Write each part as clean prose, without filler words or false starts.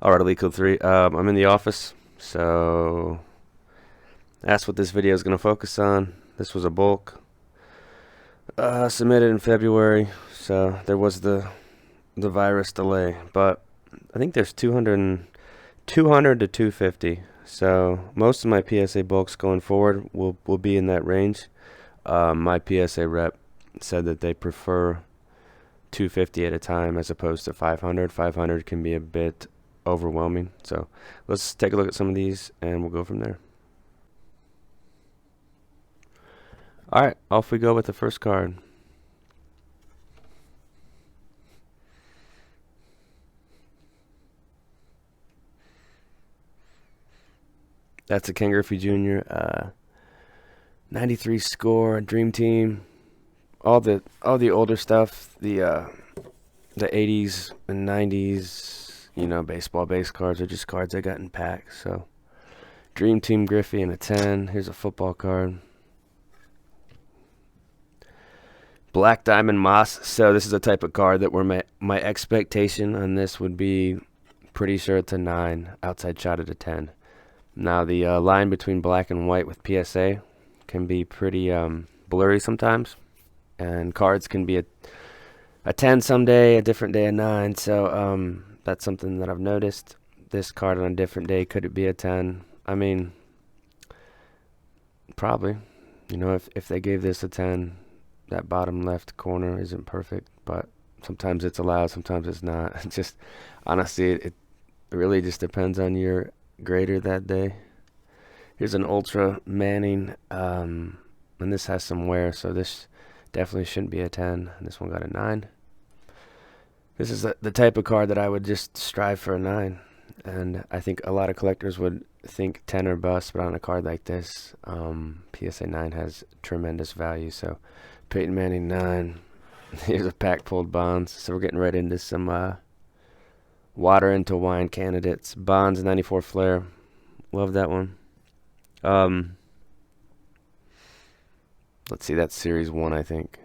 Alright, Elite Code 3. I'm in the office, so that's what this video is going to focus on. This was a bulk submitted in February, so there was the virus delay, but I think there's 200 to 250. So most of my PSA bulks going forward will be in that range. My PSA rep said that they prefer 250 at a time as opposed to 500. 500 can be a bit overwhelming. So let's take a look at some of these and we'll go from there. Alright, off we go with the first card. That's a Ken Griffey Jr. 93 score, Dream Team, all the older stuff, the 80s and 90s, baseball base cards are just cards I got in packs. So Dream Team Griffey and a 10. Here's a football card. Black Diamond Moss. So this is a type of card that where my expectation on this would be pretty sure it's a 9, outside shot at a 10. Now the line between black and white with PSA can be pretty blurry sometimes, and cards can be a 10 someday, a different day a 9. So that's something that I've noticed. This card on a different day, could it be a 10? I mean, probably. If they gave this a 10, that bottom left corner isn't perfect, but sometimes it's allowed, sometimes it's not. It's just, honestly, it really just depends on your grader that day. Here's an Ultra Manning, and this has some wear, so this definitely shouldn't be a 10. And this one got a 9. This is the type of card that I would just strive for a 9, and I think a lot of collectors would think 10 or bust, but on a card like this, PSA 9 has tremendous value. So Peyton Manning 9. Here's a pack pulled Bonds. So we're getting right into some water into wine candidates. Bonds 94 Flair. Love that one. Let's see, that's Series 1, I think.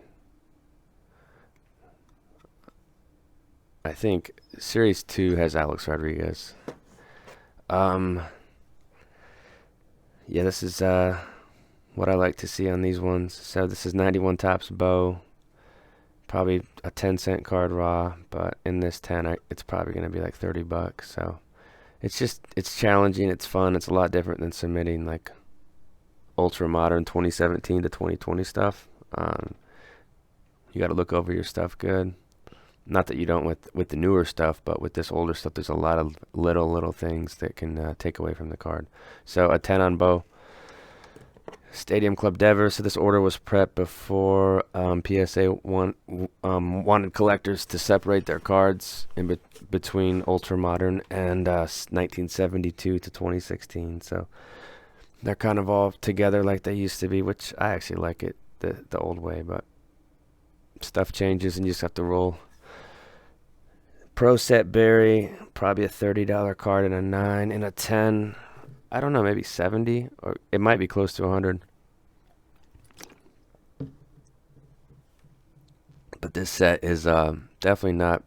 I think Series 2 has Alex Rodriguez. Yeah, this is what I like to see on these ones. So this is 91 Topps Bow. Probably a 10-cent card raw, but in this 10, it's probably going to be like $30. So it's challenging, it's fun, it's a lot different than submitting like ultra modern 2017 to 2020 stuff. You got to look over your stuff good. Not that you don't with the newer stuff, but with this older stuff, there's a lot of little things that can take away from the card. So a 10 on Bow. Stadium Club Devers. So this order was prepped before PSA wanted collectors to separate their cards in between ultra modern and 1972 to 2016. So they're kind of all together like they used to be, which I actually like it the old way, but stuff changes and you just have to roll. Pro Set Berry, probably a $30 card and a 9 and a 10. I don't know, maybe 70, or it might be close to 100. But this set is definitely not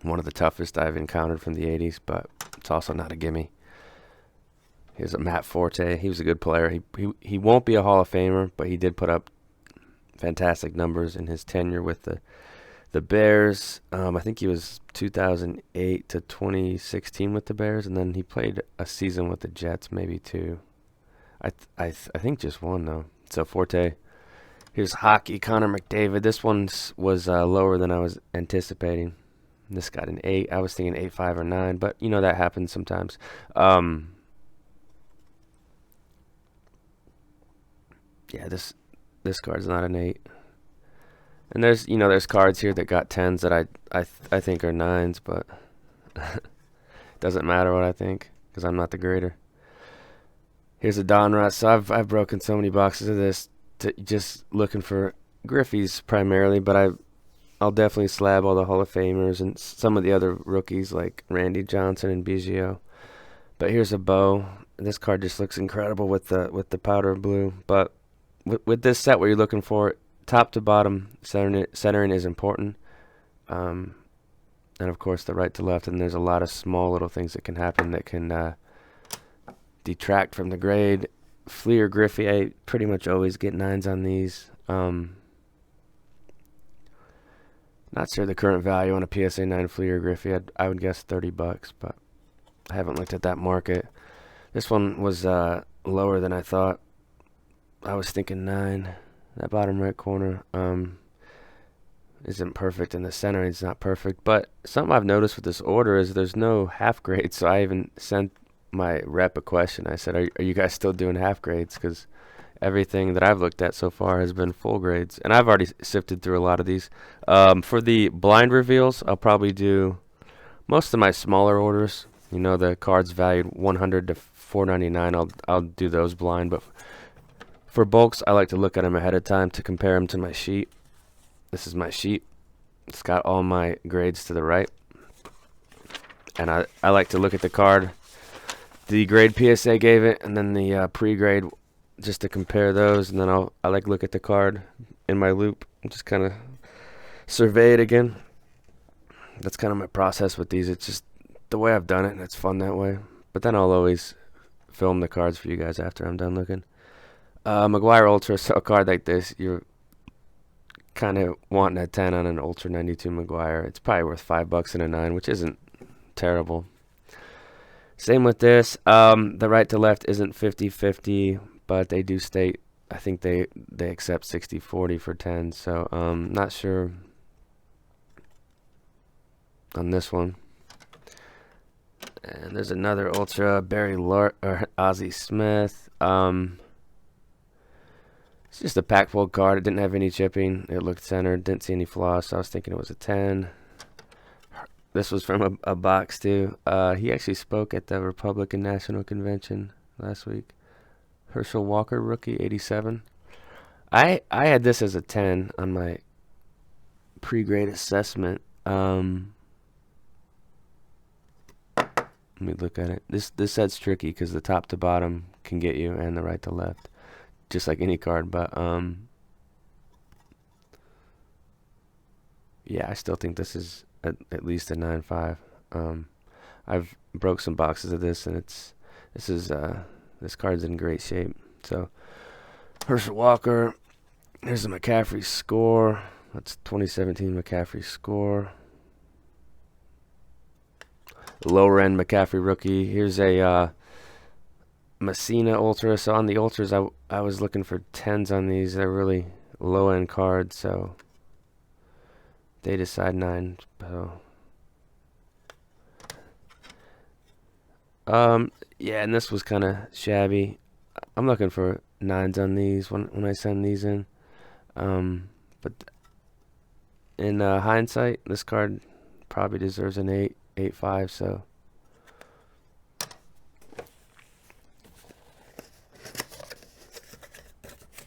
one of the toughest I've encountered from the 80s, but it's also not a gimme. Here's a Matt Forte. He was a good player. He won't be a Hall of Famer, but he did put up fantastic numbers in his tenure with the Bears. I think he was 2008 to 2016 with the Bears, and then he played a season with the Jets, maybe two. I think just one though. So Forte. Here's hockey, Connor McDavid. This one was lower than I was anticipating. This got an 8. I was thinking 8.5 or 9, but that happens sometimes. Yeah, this card's not an 8. And there's cards here that got 10s that I think are 9s, but doesn't matter what I think because I'm not the grader. Here's a Donruss. So I've broken so many boxes of this just looking for Griffey's primarily, but I'll definitely slab all the Hall of Famers and some of the other rookies like Randy Johnson and Biggio. But here's a Bow. This card just looks incredible with the powder blue. But with this set, what you're looking for, top to bottom centering is important. and of course the right to left, and there's a lot of small little things that can happen that can detract from the grade. Flea or Griffey, I pretty much always get 9s on these. Not sure the current value on a PSA 9 Flea or Griffey. I would guess $30, but I haven't looked at that market. This one was lower than I thought. I was thinking 9. That bottom right corner isn't perfect, in the center it's not perfect. But something I've noticed with this order is there's no half grades, so I even sent my rep a question. I said, are you guys still doing half grades? Because everything that I've looked at so far has been full grades, and I've already sifted through a lot of these. For the blind reveals, I'll probably do most of my smaller orders. You know, the cards valued $100 to $4.99. I'll do those blind, but for bulks, I like to look at them ahead of time to compare them to my sheet. This is my sheet. It's got all my grades to the right, and I like to look at the card, the grade PSA gave it, and then the pre-grade, just to compare those, and then I like look at the card in my loop and just kind of survey it again. That's kind of my process with these. It's just the way I've done it, and it's fun that way. But then I'll always film the cards for you guys after I'm done looking. McGuire Ultra, so a card like this, you're kind of wanting a 10 on an Ultra 92 McGuire. It's probably worth $5 and a 9, which isn't terrible. Same with this. The right to left isn't 50-50, but they do state, I think they accept 60-40 for 10. So not sure on this one. And there's another Ultra, Barry Ozzie Smith. It's just a pack pulled card. It didn't have any chipping. It looked centered. Didn't see any flaws, so I was thinking it was a 10. This was from a box too. He actually spoke at the Republican National Convention last week. Herschel Walker, rookie, 87. I had this as a 10 on my pre-grade assessment. Let me look at it. This set's tricky because the top to bottom can get you, and the right to left, just like any card. But yeah, I still think this is at least a 9.5. I've broke some boxes of this, and this card's in great shape. So Herschel Walker. Here's the McCaffrey score. That's 2017 McCaffrey score. Lower end McCaffrey rookie. Here's a Messina Ultra. So on the Ultras, I was looking for 10s on these. They're really low end cards, so they decide 9. So yeah, and this was kind of shabby. I'm looking for 9s on these when I send these in. But in hindsight, this card probably deserves an 8.5. So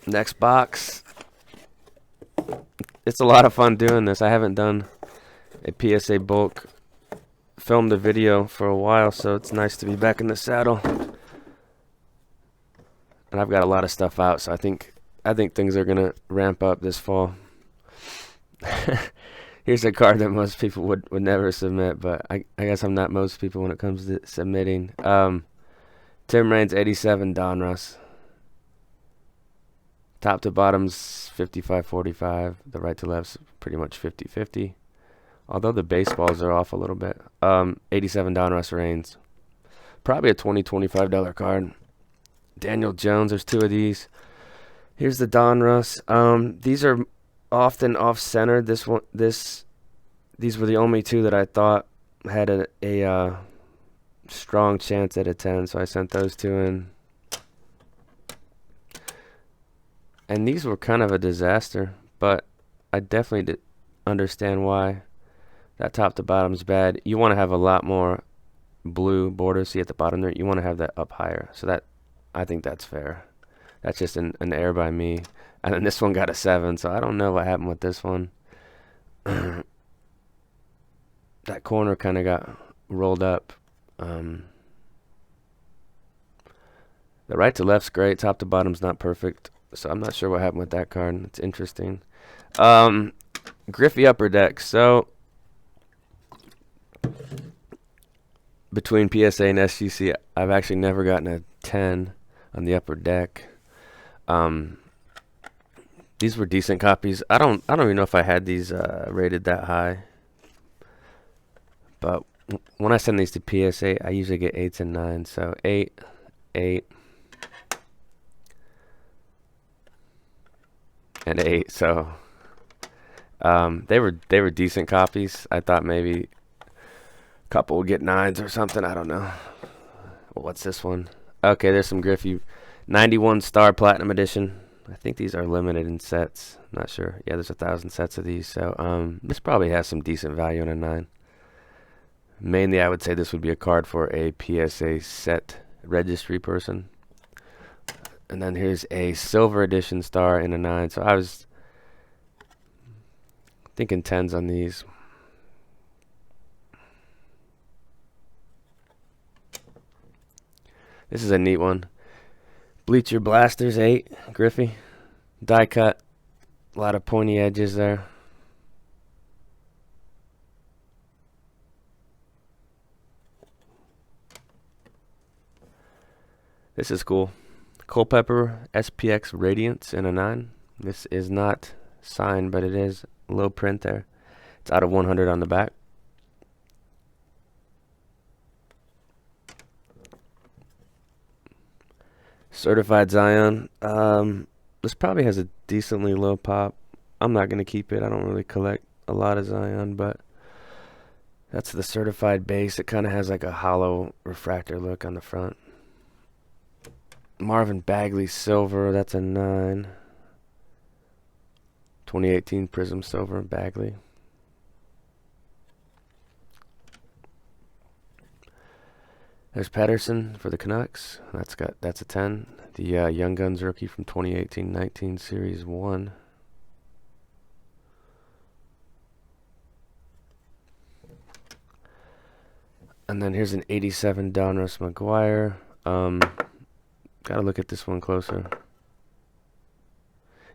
next box. It's a lot of fun doing this. I haven't done a PSA bulk, filmed a video for a while, so it's nice to be back in the saddle. And I've got a lot of stuff out, so I think things are gonna ramp up this fall. Here's a card that most people would never submit, but I guess I'm not most people when it comes to submitting. Tim Raines 87 Donruss. Top to bottom's 55-45. The right to left's pretty much 50-50. Although the baseballs are off a little bit. 87 Donruss Raines. Probably a $20-$25 card. Daniel Jones, there's 2 of these. Here's the Donruss. These are often off-centered. These were the only 2 that I thought had a strong chance at a 10, so I sent those 2 in. And these were kind of a disaster, but I definitely did understand why that top to bottom's bad. You want to have a lot more blue border. See at the bottom there, you want to have that up higher. So that, I think that's fair. That's just an error by me. And then this one got a 7, so I don't know what happened with this one. That corner kind of got rolled up. The right to left's great. Top to bottom's not perfect. So I'm not sure what happened with that card. It's interesting. Griffey Upper Deck. So between PSA and SGC, I've actually never gotten a 10 on the upper deck. Um, these were decent copies. I don't even know if I had these rated that high. But when I send these to PSA, I usually get 8s and 9s. So 8, 8, and 8. So they were decent copies. I thought maybe a couple would get 9s or something. I don't know. Well, what's this one? Okay, there's some Griffey 91 Star Platinum Edition. I think these are limited in sets. Not sure. Yeah, there's 1,000 sets of these. So this probably has some decent value in a 9. Mainly, I would say this would be a card for a PSA set registry person. And then here's a silver edition star in a 9. So I was thinking 10s on these. This is a neat one. Bleacher Blasters 8, Griffey. Die cut. A lot of pointy edges there. This is cool. Culpepper SPX Radiance in a 9. This is not signed, but it is low print there. It's out of 100 on the back. Certified Zion. This probably has a decently low pop. I'm not going to keep it. I don't really collect a lot of Zion, but that's the certified base. It kind of has like a hollow refractor look on the front. Marvin Bagley Silver. That's a 9. 2018 Prism Silver Bagley. There's Patterson for the Canucks. That's a 10. The Young Guns rookie from 2018-19 Series 1. And then here's an 87 Donruss McGuire. Gotta look at this one closer.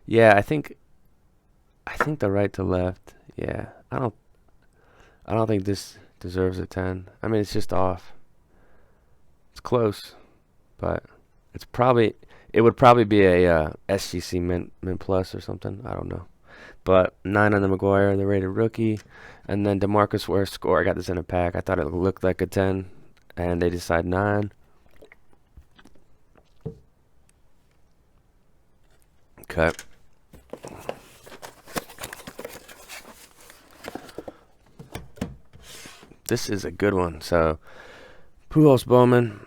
Yeah, I think the right to left. Yeah, I don't think this deserves a 10. I mean, it's just off. It's close, but it would probably be a SGC mint plus or something. I don't know. But 9 on the McGuire, the rated rookie, and then DeMarcus Ware score. I got this in a pack. I thought it looked like a 10, and they decide 9. Okay. This is a good one. So, Pujols Bowman.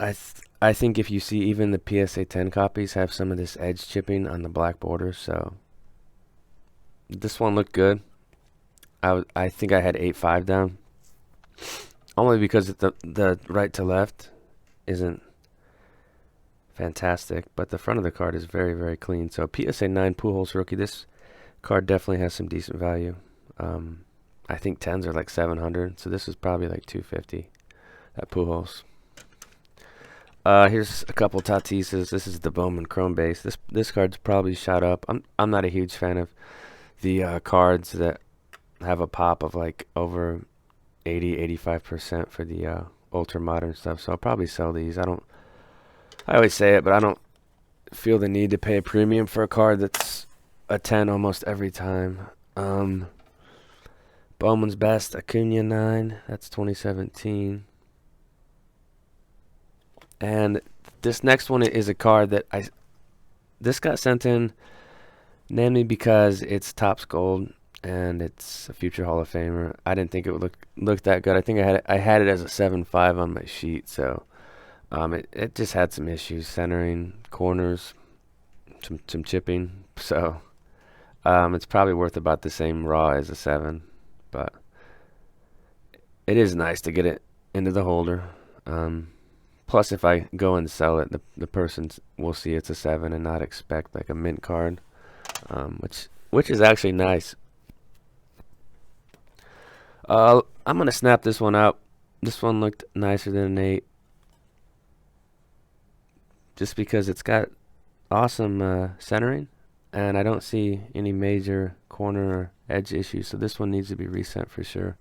I think if you see even the PSA 10 copies have some of this edge chipping on the black borders. So, this one looked good. I think I had 8.5 down. Only because the right to left isn't fantastic, but the front of the card is very, very clean. So PSA 9 Pujols rookie. This card definitely has some decent value. I think 10s are like 700, so this is probably like 250 at Pujols. Here's a couple Tatises. This is the Bowman Chrome base. This card's probably shot up. I'm not a huge fan of the cards that have a pop of like over 80-85% for the ultra modern stuff. So I'll probably sell these. I always say it, but I don't feel the need to pay a premium for a card that's a 10 almost every time. Bowman's Best Acuna 9. That's 2017. And this next one is a card that this got sent in namely because it's Topps Gold and it's a future Hall of Famer. I didn't think it would look that good. I think I had it as a 7.5 on my sheet. So it just had some issues centering, corners, some chipping. So it's probably worth about the same raw as a 7, but it is nice to get it into the holder. Plus, if I go and sell it, the person will see it's a 7 and not expect like a mint card, which is actually nice. I'm gonna snap this one out. This one looked nicer than an 8, just because it's got awesome centering, and I don't see any major corner or edge issues. So this one needs to be resent for sure.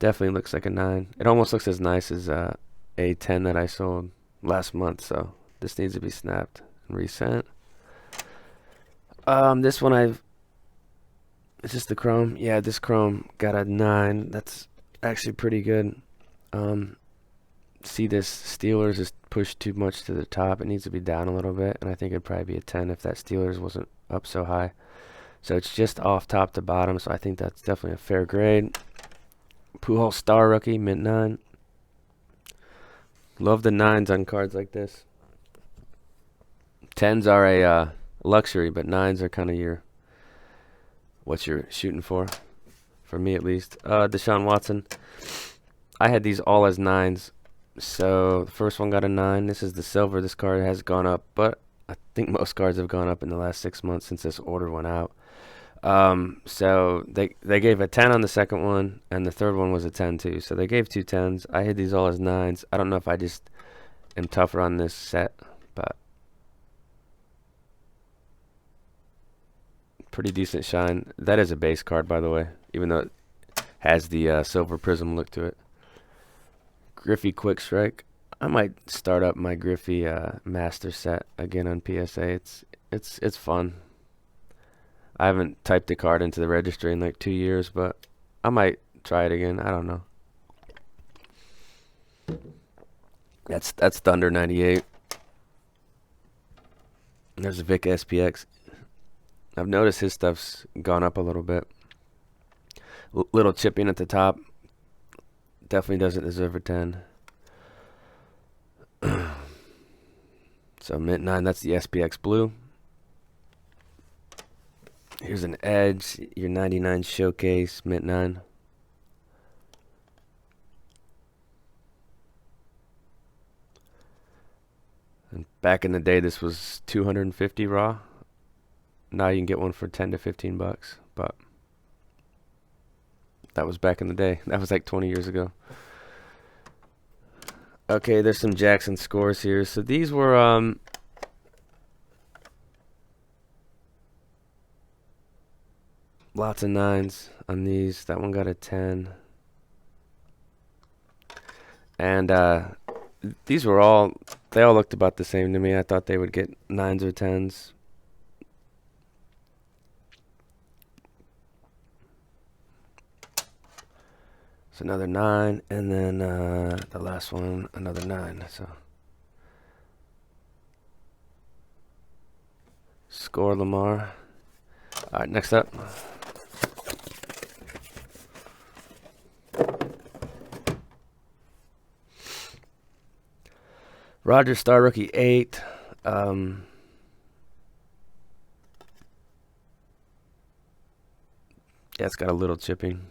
Definitely looks like a 9. It almost looks as nice as a 10 that I sold last month, so this needs to be snapped and resent. This one it's just the chrome. Yeah, this chrome got a 9. That's actually pretty good. See, this Steelers is pushed too much to the top. It needs to be down a little bit, and I think it'd probably be a 10 if that Steelers wasn't up so high. So it's just off top to bottom, so I think that's definitely a fair grade. Pujols Star Rookie, mint 9. Love the 9s on cards like this. 10s are a luxury, but 9s are kind of what you're shooting for me at least. Deshaun Watson. I had these all as 9s. So the first one got a 9. This is the silver. This card has gone up, but I think most cards have gone up in the last 6 months since this order went out. So they gave a 10 on the second one, and the third one was a 10 too. So they gave 2 10s. I had these all as 9s. I don't know if I just am tougher on this set, but pretty decent shine. That is a base card, by the way, even though it has the silver prism look to it. Griffey Quick Strike. I might start up my Griffey Master set again on PSA. It's fun. I haven't typed a card into the registry in like 2 years, but I might try it again. I don't know. That's Thunder 98. There's Vic SPX. I've noticed his stuff's gone up a little bit. Little chipping at the top. Definitely doesn't deserve a 10. So mint 9, that's the SPX blue. Here's an Edge, your 99 Showcase, mint 9. And back in the day, this was 250 raw. Now you can get one for 10 to 15 bucks, but that was back in the day. That was like 20 years ago. Okay, there's some Jackson scores here. So these were lots of 9s on these. That one got a 10. And these were they all looked about the same to me. I thought they would get 9s or 10s. So another 9, and then the last one, another 9. So score Lamar. All right, next up. Roger Star Rookie 8. Yeah, it's got a little chipping.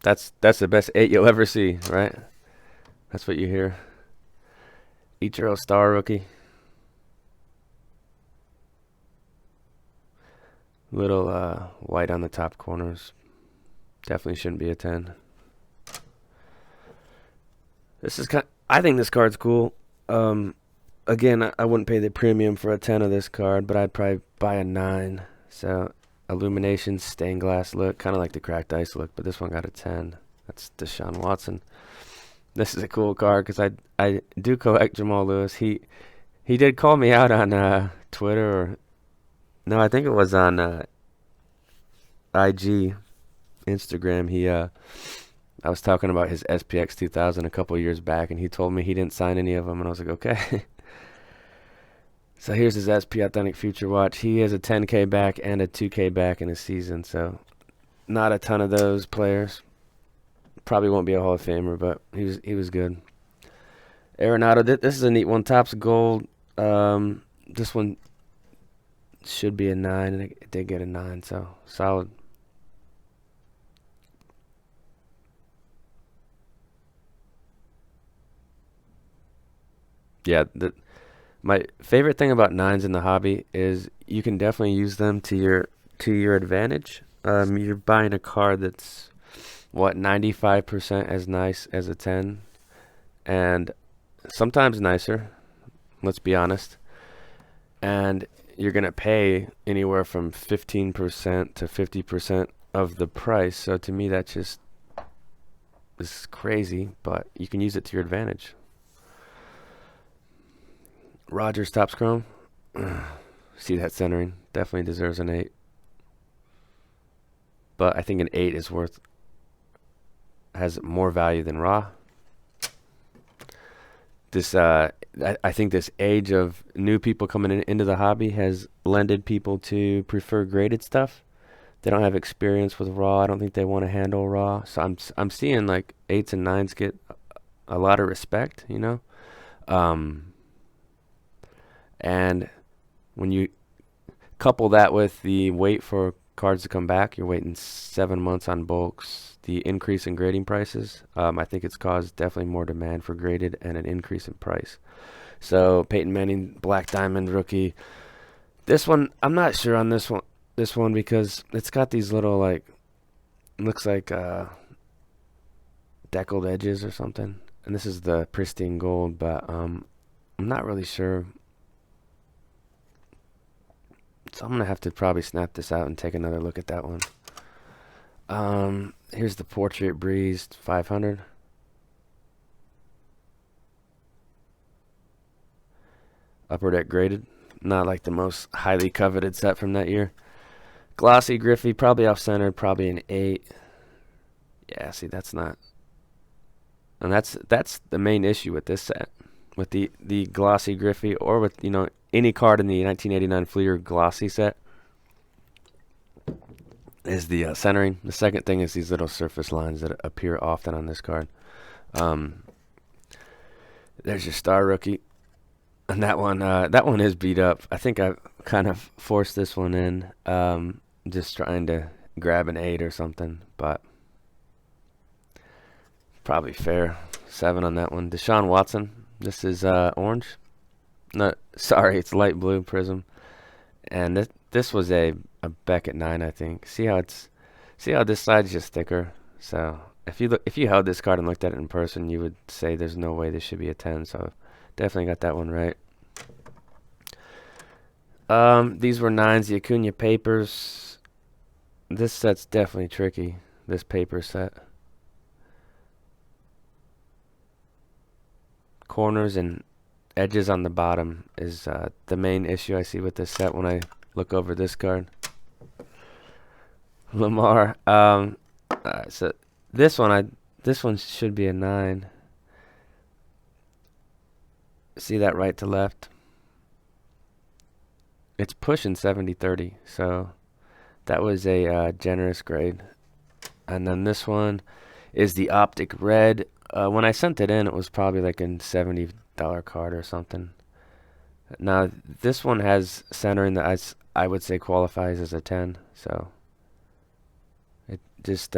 That's the best 8 you'll ever see, right? That's what you hear. Ichiro Star Rookie. Little white on the top corners. Definitely shouldn't be a 10. This is I think this card's cool. Again, I wouldn't pay the premium for a 10 of this card, but I'd probably buy a 9. So illumination, stained glass look, kind of like the cracked ice look, but this one got a 10. That's Deshaun Watson. This is a cool card because I do collect Jamal Lewis. He did call me out on Twitter, or no, I think it was on IG, Instagram. I was talking about his SPX 2000 a couple years back, and he told me he didn't sign any of them, and I was like, okay. So here's his SP Authentic Future Watch. He has a 10K back and a 2K back in his season, so not a ton of those players. Probably won't be a Hall of Famer, but he was good. Arenado, this is a neat one. Topps Gold. This one should be a 9, and it did get a 9, so solid. Yeah, my favorite thing about 9s in the hobby is you can definitely use them to your advantage. You're buying a card that's 95% as nice as a 10, and sometimes nicer. Let's be honest. And you're gonna pay anywhere from 15% to 50% of the price. So to me, that just is crazy, but you can use it to your advantage. Rogers Topps Chrome. See that centering? Definitely deserves an 8. But I think an 8 has more value than raw. This I think this age of new people coming into the hobby has lended people to prefer graded stuff. They don't have experience with raw. I don't think they want to handle raw. So I'm seeing like 8s and 9s get a lot of respect, you know. And when you couple that with the wait for cards to come back, you're waiting 7 months on bulks. The increase in grading prices, I think it's caused definitely more demand for graded and an increase in price. So Peyton Manning, Black Diamond rookie. This one, I'm not sure on this one. This one because it's got these little like, looks like deckled edges or something. And this is the pristine gold, but I'm not really sure. So I'm gonna have to probably snap this out and take another look at that one. Here's the Portrait Breeze 500. Upper Deck graded. Not like the most highly coveted set from that year. Glossy Griffey, probably off-centered, probably an 8. Yeah, see, that's not. And that's the main issue with this set. With the Glossy Griffey, or with, you know, any card in the 1989 Fleer Glossy set, is the centering. The second thing is these little surface lines that appear often on this card. There's your Star Rookie. And that one is beat up. I think I kind of forced this one in, just trying to grab an 8 or something, but probably fair. 7 on that one. Deshaun Watson. This is orange. No, sorry, it's light blue prism. And this was a Beckett 9, I think. See how this side's just thicker. So if you held this card and looked at it in person, you would say there's no way this should be a 10. So definitely got that one right. These were 9s, the Acuna papers. This set's definitely tricky, this paper set. Corners and edges on the bottom is the main issue I see with this set when I look over this card. Lamar. So this one should be a 9. See that right to left? It's pushing 70-30, so that was a generous grade. And then this one is the Optic Red. When I sent it in, it was probably like a $70 card or something. Now, this one has centering that I would say qualifies as a 10, so it just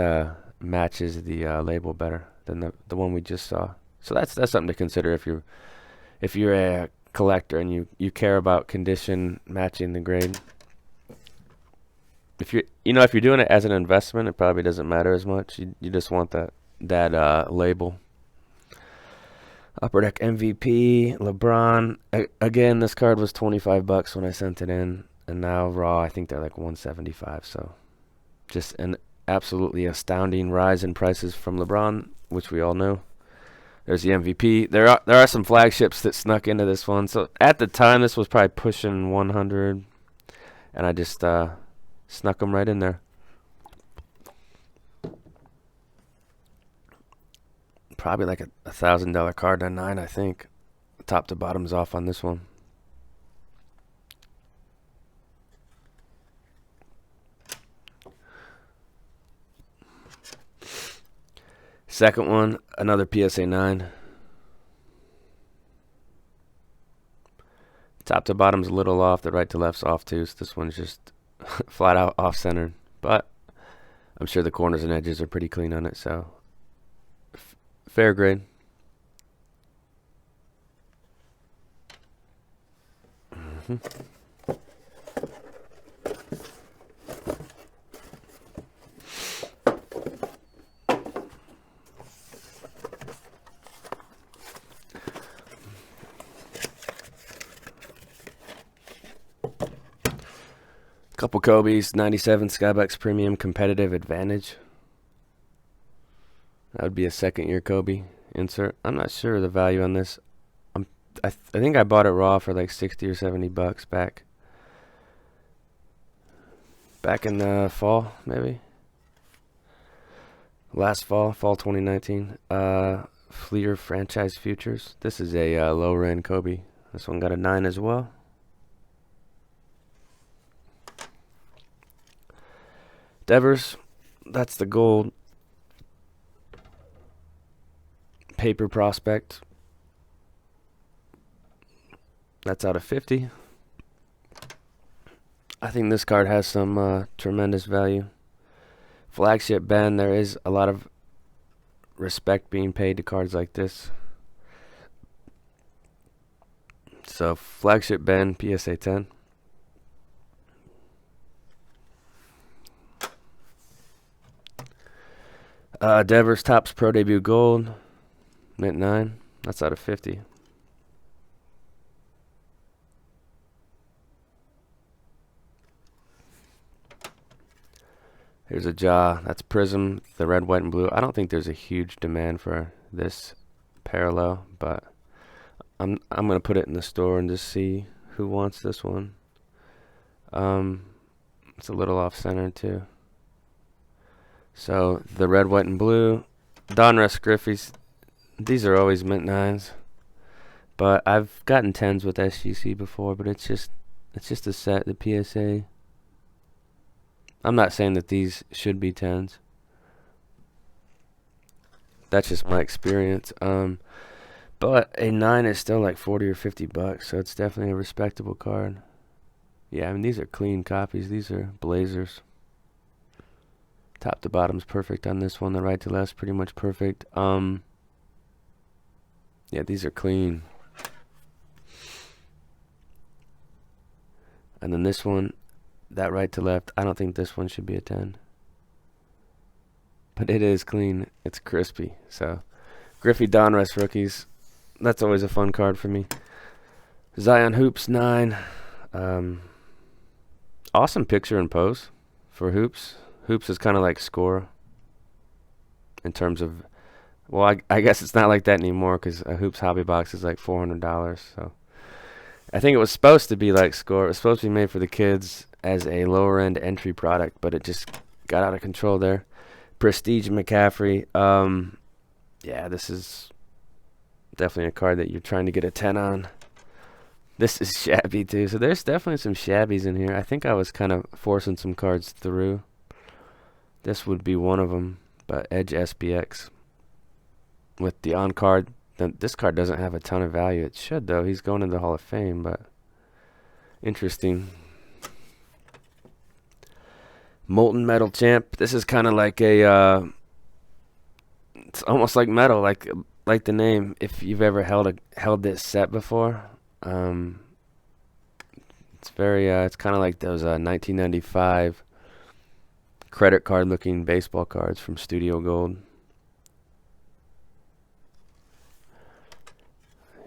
matches the label better than the one we just saw. So that's something to consider if you're a collector and you care about condition matching the grade. If you're doing it as an investment, it probably doesn't matter as much. You just want that label. Upper Deck MVP, LeBron. Again, this card was $25 when I sent it in, and now raw I think they're like $175. So just an absolutely astounding rise in prices from LeBron, which we all know. There's the MVP. There are some flagships that snuck into this one. So at the time, this was probably pushing 100, and I just snuck them right in there. Probably like a $1,000 card on 9, I think. Top to bottom's off on this one. Second one, another PSA 9. Top to bottom's a little off. The right to left's off too. So this one's just flat out off-centered. But I'm sure the corners and edges are pretty clean on it. So fair grade. Couple Kobe's, 97 Skybox Premium Competitive Advantage. That would be a second-year Kobe insert. I'm not sure of the value on this. I think I bought it raw for like 60 or 70 bucks back in the fall, maybe. Last fall 2019. Fleer Franchise Futures. This is a lower end Kobe. This one got a 9 as well. Devers, that's the gold paper prospect. That's out of 50. I think this card has some tremendous value. Flagship Ben, there is a lot of respect being paid to cards like this. So Flagship Ben, PSA 10. Devers Topps Pro Debut Gold, mint 9. That's out of 50. Here's a jaw. That's Prism, the red, white, and blue. I don't think there's a huge demand for this parallel, but I'm gonna put it in the store and just see who wants this one. It's a little off center too. So the red, white, and blue. Donruss Griffey's. These are always mint 9s, but I've gotten 10s with SGC before. But it's just a set. The PSA. I'm not saying that these should be 10s. That's just my experience. But a 9 is still like 40 or 50 bucks, so it's definitely a respectable card. Yeah, I mean, these are clean copies. These are Blazers. Top to bottom's perfect on this one. The right to left's pretty much perfect. Yeah, these are clean. And then this one, that right to left, I don't think this one should be a 10. But it is clean. It's crispy. So, Griffey Donruss rookies. That's always a fun card for me. Zion Hoops 9. Awesome picture and pose for Hoops. Hoops is kind of like Score in terms of, well, I guess it's not like that anymore because a Hoops hobby box is like $400. So I think it was supposed to be like Score. It was supposed to be made for the kids as a lower end entry product, but it just got out of control there. Prestige McCaffrey. Yeah, this is definitely a card that you're trying to get a 10 on. This is shabby too. So there's definitely some shabbies in here. I think I was kind of forcing some cards through. This would be one of them, but Edge SPX with the on card. This card doesn't have a ton of value. It should though. He's going to the Hall of Fame, but interesting. Molten Metal Champ. This is kind of like a. It's almost like metal, like the name. If you've ever held this set before, it's very. It's kind of like those 1995 credit card looking baseball cards from Studio Gold.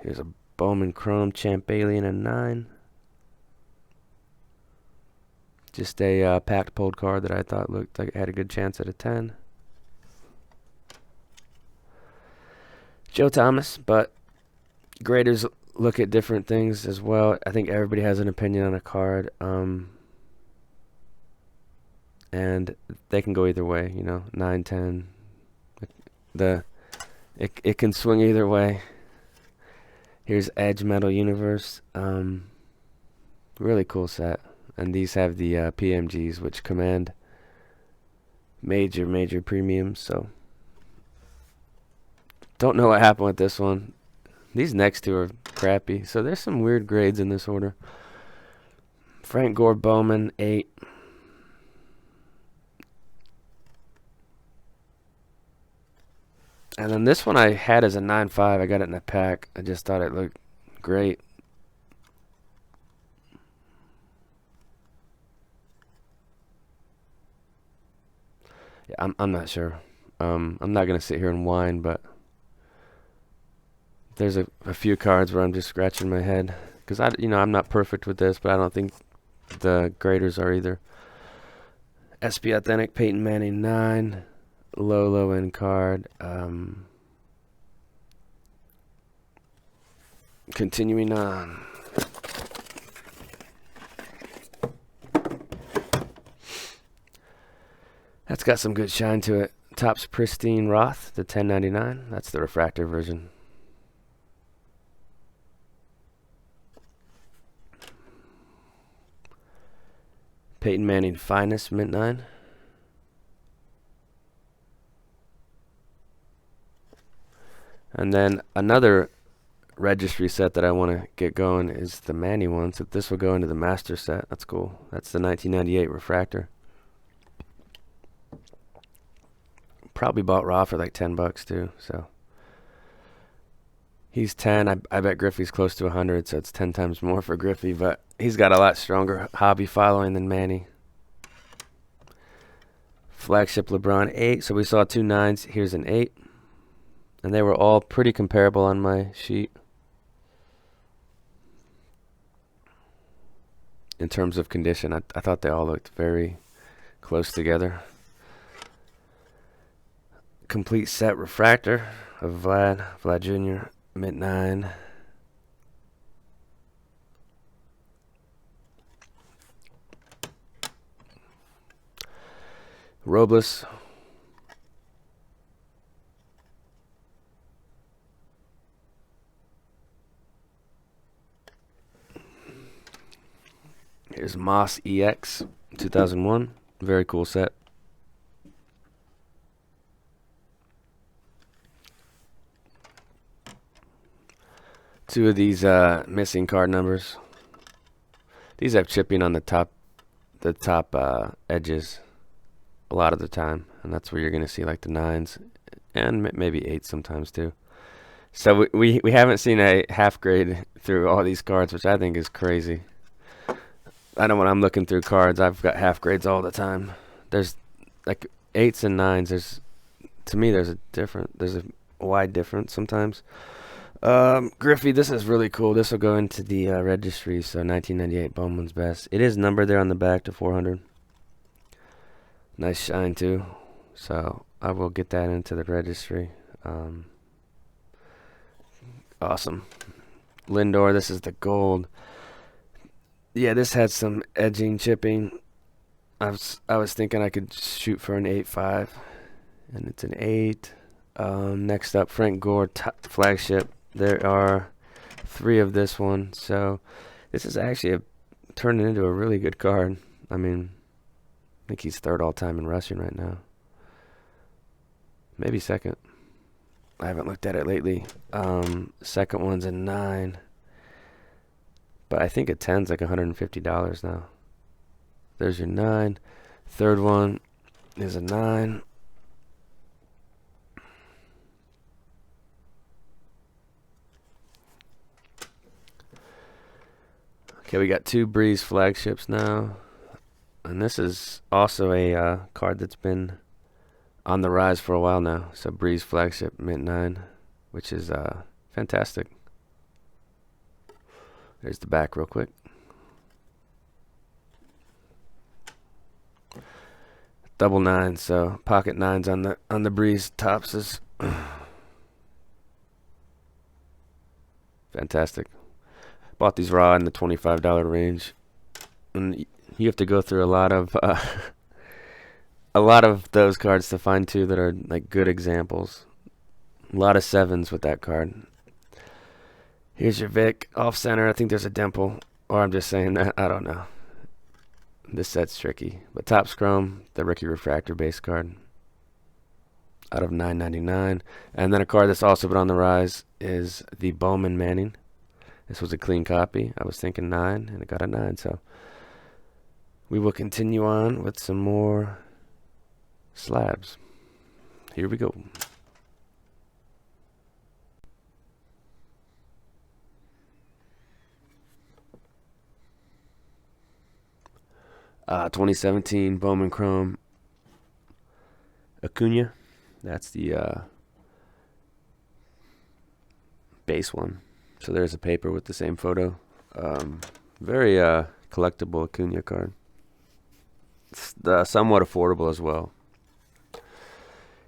Here's a Bowman Chrome Champ Alien and 9. Just a packed pulled card that I thought looked like it had a good chance at a 10. Joe Thomas, but graders look at different things as well. I think everybody has an opinion on a card. And they can go either way, 9, 10. It can swing either way. Here's Edge Metal Universe. Really cool set. And these have the PMGs, which command major premiums. So don't know what happened with this one. These next two are crappy. So there's some weird grades in this order. Frank Gore Bowman 8. And then this one I had as a 9.5. I got it in a pack. I just thought it looked great. Yeah, I'm not sure. I'm not gonna sit here and whine, but there's a few cards where I'm just scratching my head because I'm not perfect with this, but I don't think the graders are either. SP Authentic, Peyton Manning 9, low end card. Continuing on. That's got some good shine to it. Topps Pristine Roth, the 1099. That's the refractor version. Peyton Manning Finest, Mint 9. And then another registry set that I want to get going is the Manning one. So this will go into the master set. That's cool. That's the 1998 refractor. Probably bought raw for like $10 too. So he's 10. I bet Griffey's close to 100, so it's 10 times more for Griffey. But he's got a lot stronger hobby following than Manny. Flagship LeBron 8. So we saw 2 9s. Here's an 8. And they were all pretty comparable on my sheet in terms of condition. I thought they all looked very close together. Complete set refractor of Vlad Jr., Mint 9. Robles. Here's Moss EX 2001. Very cool set. Two of these missing card numbers. These have chipping on the top edges a lot of the time, and that's where you're going to see like the 9s and maybe 8s sometimes too. So we haven't seen a half grade through all these cards, which I think is crazy. I know when I'm looking through cards, I've got half grades all the time. There's like 8s and 9s. To me, there's a wide difference sometimes. Griffey, this is really cool. This will go into the registry. So 1998 Bowman's Best. It is numbered there on the back to 400. Nice shine too. So I will get that into the registry. Awesome. Lindor, this is the gold. Yeah, this had some edging, chipping. I was thinking I could shoot for an 8.5, and it's an 8. Next up, Frank Gore Flagship. There are 3 of this one, so this is actually turning into a really good card. I mean, I think he's 3rd all time in rushing right now. Maybe 2nd. I haven't looked at it lately. Second one's a 9. But I think a 10's like $150 now. There's your 9. Third one is a 9. Okay, we got 2 Breeze flagships now. And this is also a card that's been on the rise for a while now. So Breeze Flagship Mint 9, which is fantastic. There's the back real quick. Double 9, so pocket 9s on the Breeze tops is fantastic. Bought these raw in the $25 range, and you have to go through a lot of those cards to find 2 that are like good examples. A lot of 7s with that card. Here's your Vic off center. I think there's a dimple, or I'm just saying that. I don't know. This set's tricky, but Topps Chrome, the rookie refractor base card, out of $9.99. And then a card that's also been on the rise is the Bowman Manning. This was a clean copy. I was thinking 9, and it got a 9. So we will continue on with some more slabs. Here we go. Uh, 2017 Bowman Chrome Acuna. That's the base one. So there's a paper with the same photo. Very collectible Acuna card. It's somewhat affordable as well.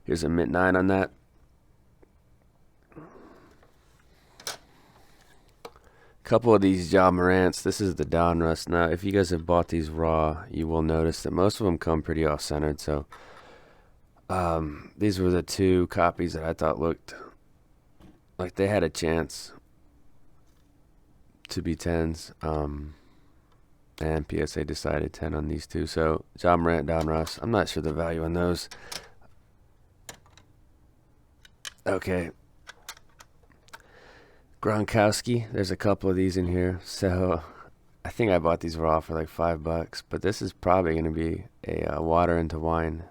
Here's a mint 9 on that. Couple of these Ja Morants. This is the Donruss. Now, if you guys have bought these raw, you will notice that most of them come pretty off-centered. So, these were the 2 copies that I thought looked like they had a chance to be 10s. And PSA decided 10 on these 2. So, Ja Morant, Donruss. I'm not sure the value on those. Okay. Gronkowski. There's a couple of these in here. So, I think I bought these raw for like $5. But this is probably going to be a water into wine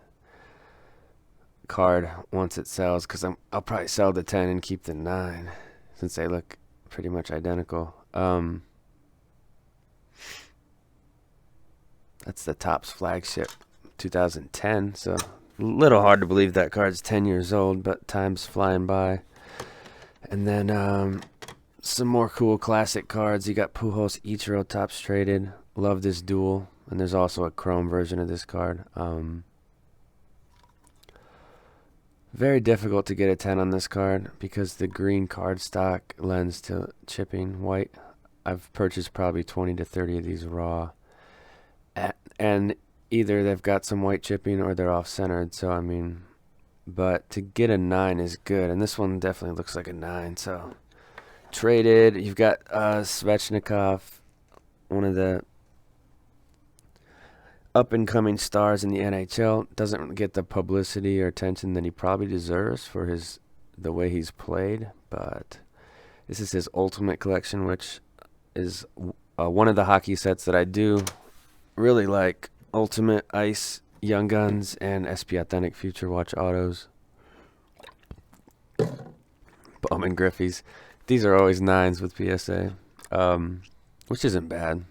card once it sells. Because I'll probably sell the 10 and keep the 9. Since they look pretty much identical. That's the Topps flagship 2010. So, a little hard to believe that card's 10 years old, but time's flying by. And then some more cool classic cards. You got Pujols, Ichiro, Topps traded. Love this duel. And there's also a chrome version of this card. Very difficult to get a 10 on this card because the green cardstock lends to chipping white. I've purchased probably 20 to 30 of these raw. And either they've got some white chipping or they're off-centered. So, I mean, but to get a 9 is good. And this one definitely looks like a 9. So, traded. You've got Svechnikov, one of the up-and-coming stars in the NHL. Doesn't get the publicity or attention that he probably deserves for the way he's played. But this is his Ultimate Collection, which is one of the hockey sets that I do really like. Ultimate Ice, Young Guns, and SP Authentic Future Watch Autos. Bowman Griffey's. These are always 9s with PSA, which isn't bad.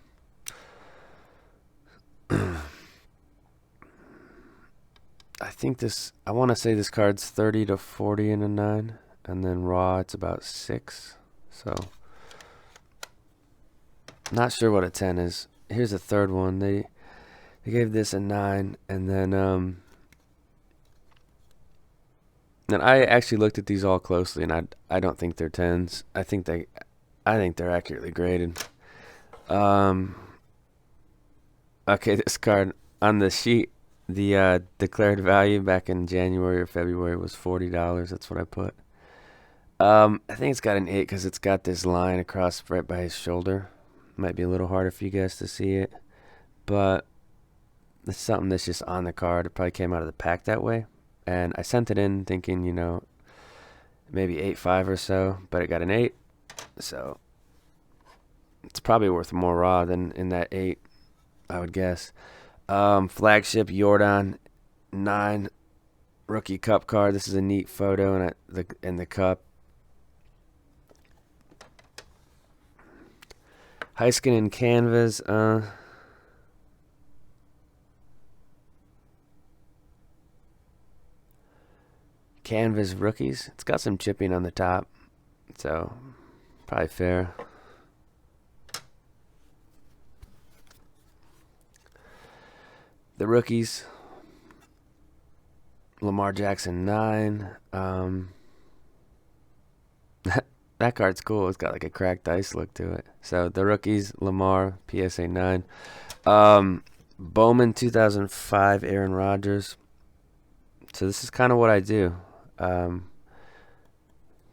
I want to say this card's 30 to 40 in a 9, and then raw it's about 6. So, not sure what a 10 is. Here's a third one. They gave this a 9, and then I actually looked at these all closely, and I don't think they're 10s. I think they're accurately graded. Okay, this card on the sheet, the declared value back in January or February was $40. That's what I put. I think it's got an 8 because it's got this line across right by his shoulder. Might be a little harder for you guys to see it, but it's something that's just on the card. It probably came out of the pack that way, and I sent it in thinking, maybe 8.5 or so, but it got an 8, so it's probably worth more raw than in that 8, I would guess. Flagship Jordan 9 rookie cup card. This is a neat photo in the cup. Heiskanen canvas. Canvas rookies. It's got some chipping on the top, so probably fair. The rookies. Lamar Jackson 9. That card's cool. It's got like a cracked ice look to it. So the rookies, Lamar, PSA 9. Bowman 2005, Aaron Rodgers. So this is kind of what I do.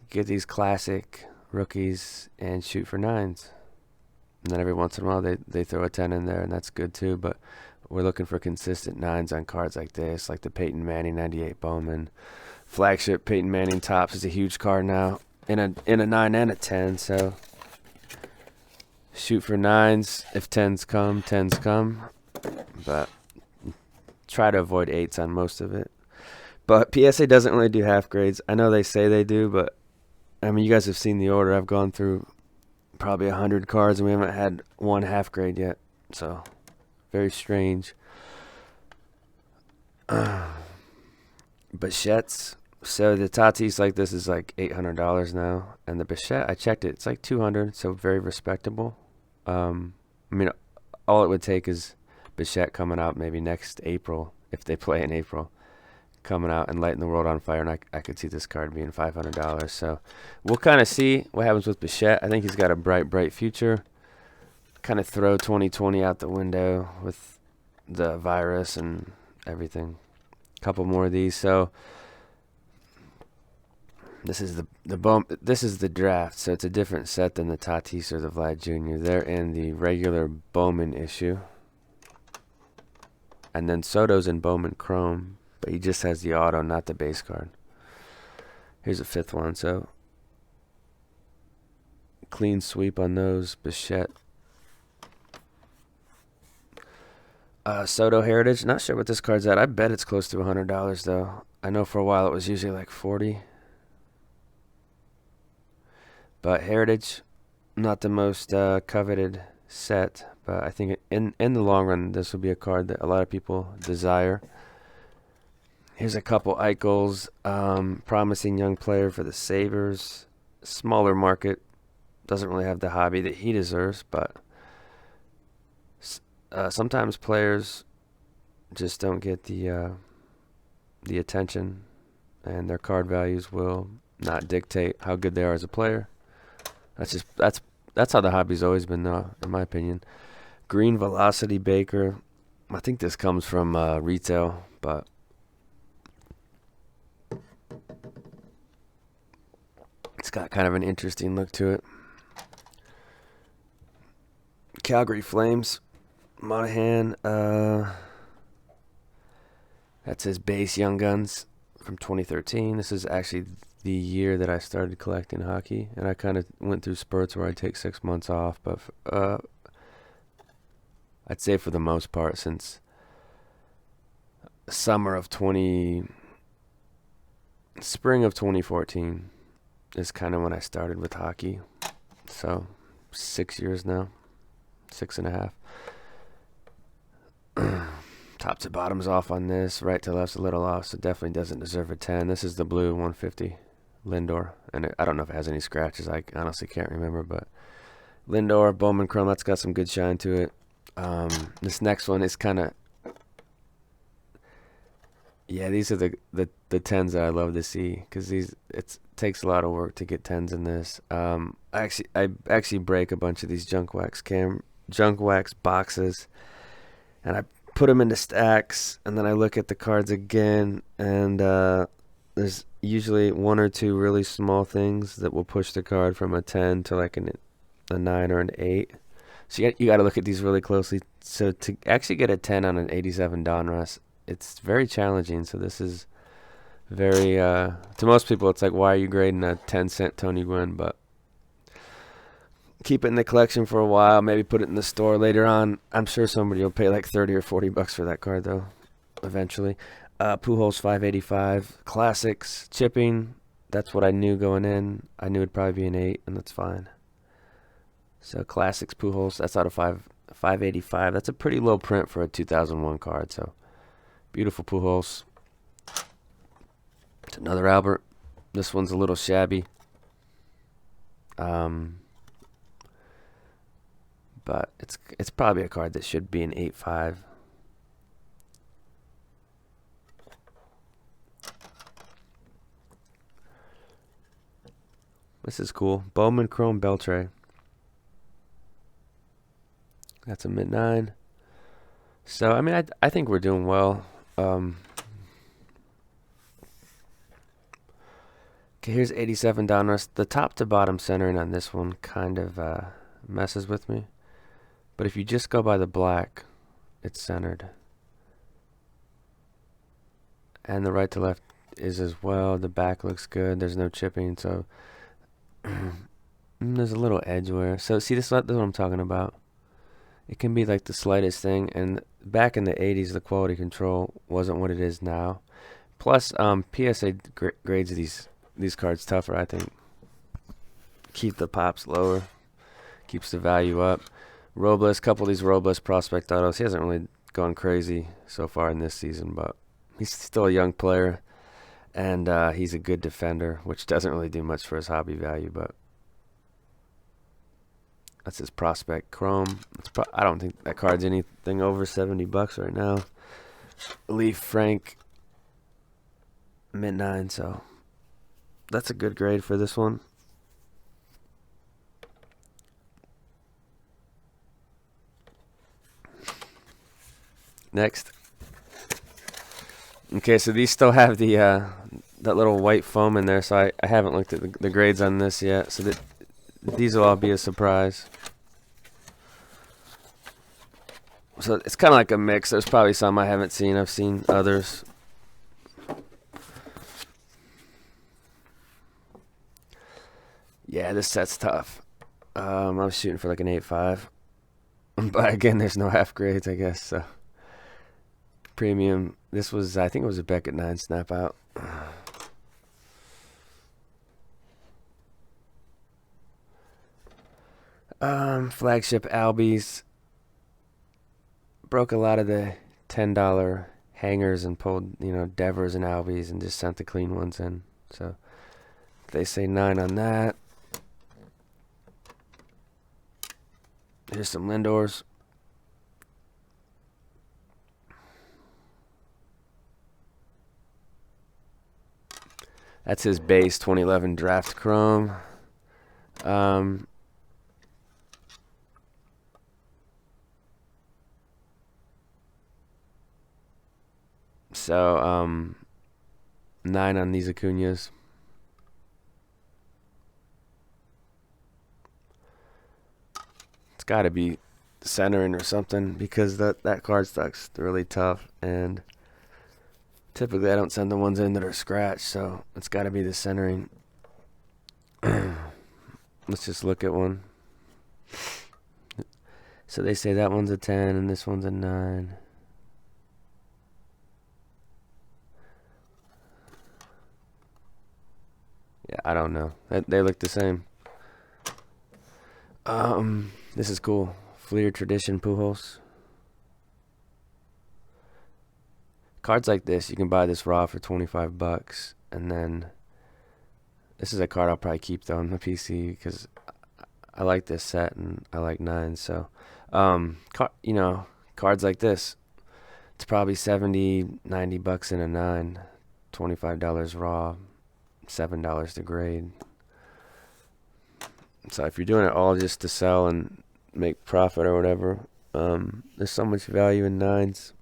Get these classic rookies and shoot for 9s. And then every once in a while they throw a 10 in there, and that's good too. But we're looking for consistent 9s on cards like this, like the Peyton Manning 98 Bowman. Flagship Peyton Manning Topps is a huge card now in a 9 and a 10. So shoot for 9s. If 10s come, 10s come. But try to avoid 8s on most of it. But PSA doesn't really do half grades. I know they say they do, but I mean, you guys have seen the order. I've gone through probably 100 cards, and we haven't had one half grade yet. So very strange. Bichettes. So the Tatis like this is like $800 now, and the Bichette, I checked it, it's like $200, so very respectable. I mean, all it would take is Bichette coming out maybe next April, if they play in April, coming out and lighting the world on fire, and I could see this card being $500. So we'll kind of see what happens with Bichette. I think he's got a bright future. Kind of throw 2020 out the window with the virus and everything. A couple more of these. So this is this is the draft. So it's a different set than the Tatis or the Vlad Jr. They're in the regular Bowman issue. And then Soto's in Bowman Chrome, but he just has the auto, not the base card. Here's a fifth one. So clean sweep on those. Bichette. Soto Heritage. Not sure what this card's at. I bet it's close to $100 though. I know for a while it was usually like 40. But Heritage, not the most coveted set, but I think in the long run this will be a card that a lot of people desire. Here's a couple Eichels. Promising young player for the Sabres. Smaller market. Doesn't really have the hobby that he deserves, but sometimes players just don't get the attention, and their card values will not dictate how good they are as a player. That's how the hobby's always been, though, in my opinion. Green Velocity Baker. I think this comes from retail, but it's got kind of an interesting look to it. Calgary Flames. Monahan, that's his base Young Guns from 2013. This is actually the year that I started collecting hockey, and I kind of went through spurts where I'd take 6 months off, but I'd say for the most part since spring of 2014 is kind of when I started with hockey. So 6 years now, 6.5. Top to bottom's off on this. Right to left's a little off, so definitely doesn't deserve a 10. This is the blue 150 Lindor, and I don't know if it has any scratches. I honestly can't remember, but Lindor, Bowman Chrome, that's got some good shine to it. This next one is kind of, yeah, these are the 10s that I love to see, because it takes a lot of work to get 10s in this. I actually break a bunch of these junk wax boxes, and I put them into stacks, and then I look at the cards again, and there's usually one or two really small things that will push the card from a 10 to like a 9 or an 8. So you got to look at these really closely. So to actually get a 10 on an 87 Donruss, it's very challenging. So this is very, to most people, it's like, why are you grading a 10-cent Tony Gwynn? But keep it in the collection for a while, maybe put it in the store later on. I'm sure somebody will pay like 30 or 40 bucks for that card, though, eventually. Pujols 585, classics, chipping. That's what I knew going in. I knew it'd probably be an 8, and that's fine. So classics, Pujols, that's out of 585. That's a pretty low print for a 2001 card, so beautiful Pujols. It's another Albert. This one's a little shabby. But it's probably a card that should be an 8.5. This is cool. Bowman Chrome Beltre. That's a mid-9. So, I mean, I think we're doing well. Okay, here's 87 Donruss. The top to bottom centering on this one kind of messes with me. But if you just go by the black, it's centered. And the right to left is as well. The back looks good. There's no chipping, so there's a little edge wear. So see, this is what I'm talking about. It can be like the slightest thing, and back in the 80s, the quality control wasn't what it is now. Plus, PSA grades these cards tougher, I think. Keep the pops lower, keeps the value up. Robles, couple of these Robles prospect autos. He hasn't really gone crazy so far in this season, but he's still a young player, and he's a good defender, which doesn't really do much for his hobby value, but That's his prospect chrome. I don't think that card's anything over $70 right now. Leaf Frank mid-9, so that's a good grade for this one. Next. Okay, so these still have the that little white foam in there, so I haven't looked at the grades on this yet, so these will all be a surprise. So it's kind of like a mix. There's probably some I haven't seen. I've seen others. Yeah, this set's tough. I was shooting for like an 8.5. But again, there's no half grades, I guess, so. Premium. This was, I think it was a Beckett 9 snap out. Flagship Albies. Broke a lot of the $10 hangers and pulled, Devers and Albies and just sent the clean ones in. So they say 9 on that. Here's some Lindors. That's his base 2011 draft chrome. So 9 on these Acuñas. It's got to be centering or something because that cardstock's really tough, and typically I don't send the ones in that are scratched, so it's got to be the centering. Let's just look at one. So they say that one's a 10 and this one's a 9. Yeah, I don't know. They look the same. This is cool. Fleer Tradition Pujols. Cards like this, you can buy this raw for $25, and then this is a card I'll probably keep though on the PC because I like this set and I like 9s. So, cards like this, it's probably $70-$90 in a 9, $25 raw, $7 to grade. So if you're doing it all just to sell and make profit or whatever, there's so much value in 9s.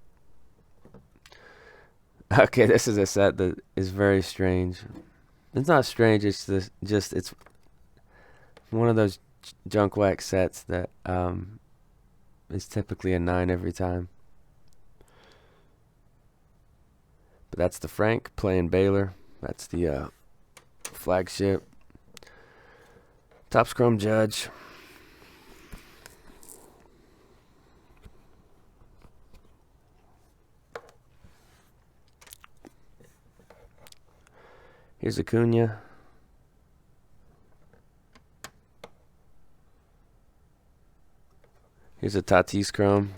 Okay, this is a set that is very strange. It's not strange, it's it's one of those junk wax sets that is typically a 9 every time. But that's the Frank playing Baylor. That's the flagship. Topps Chrome Judge. Here's Acuña. Here's a Tatis Chrome.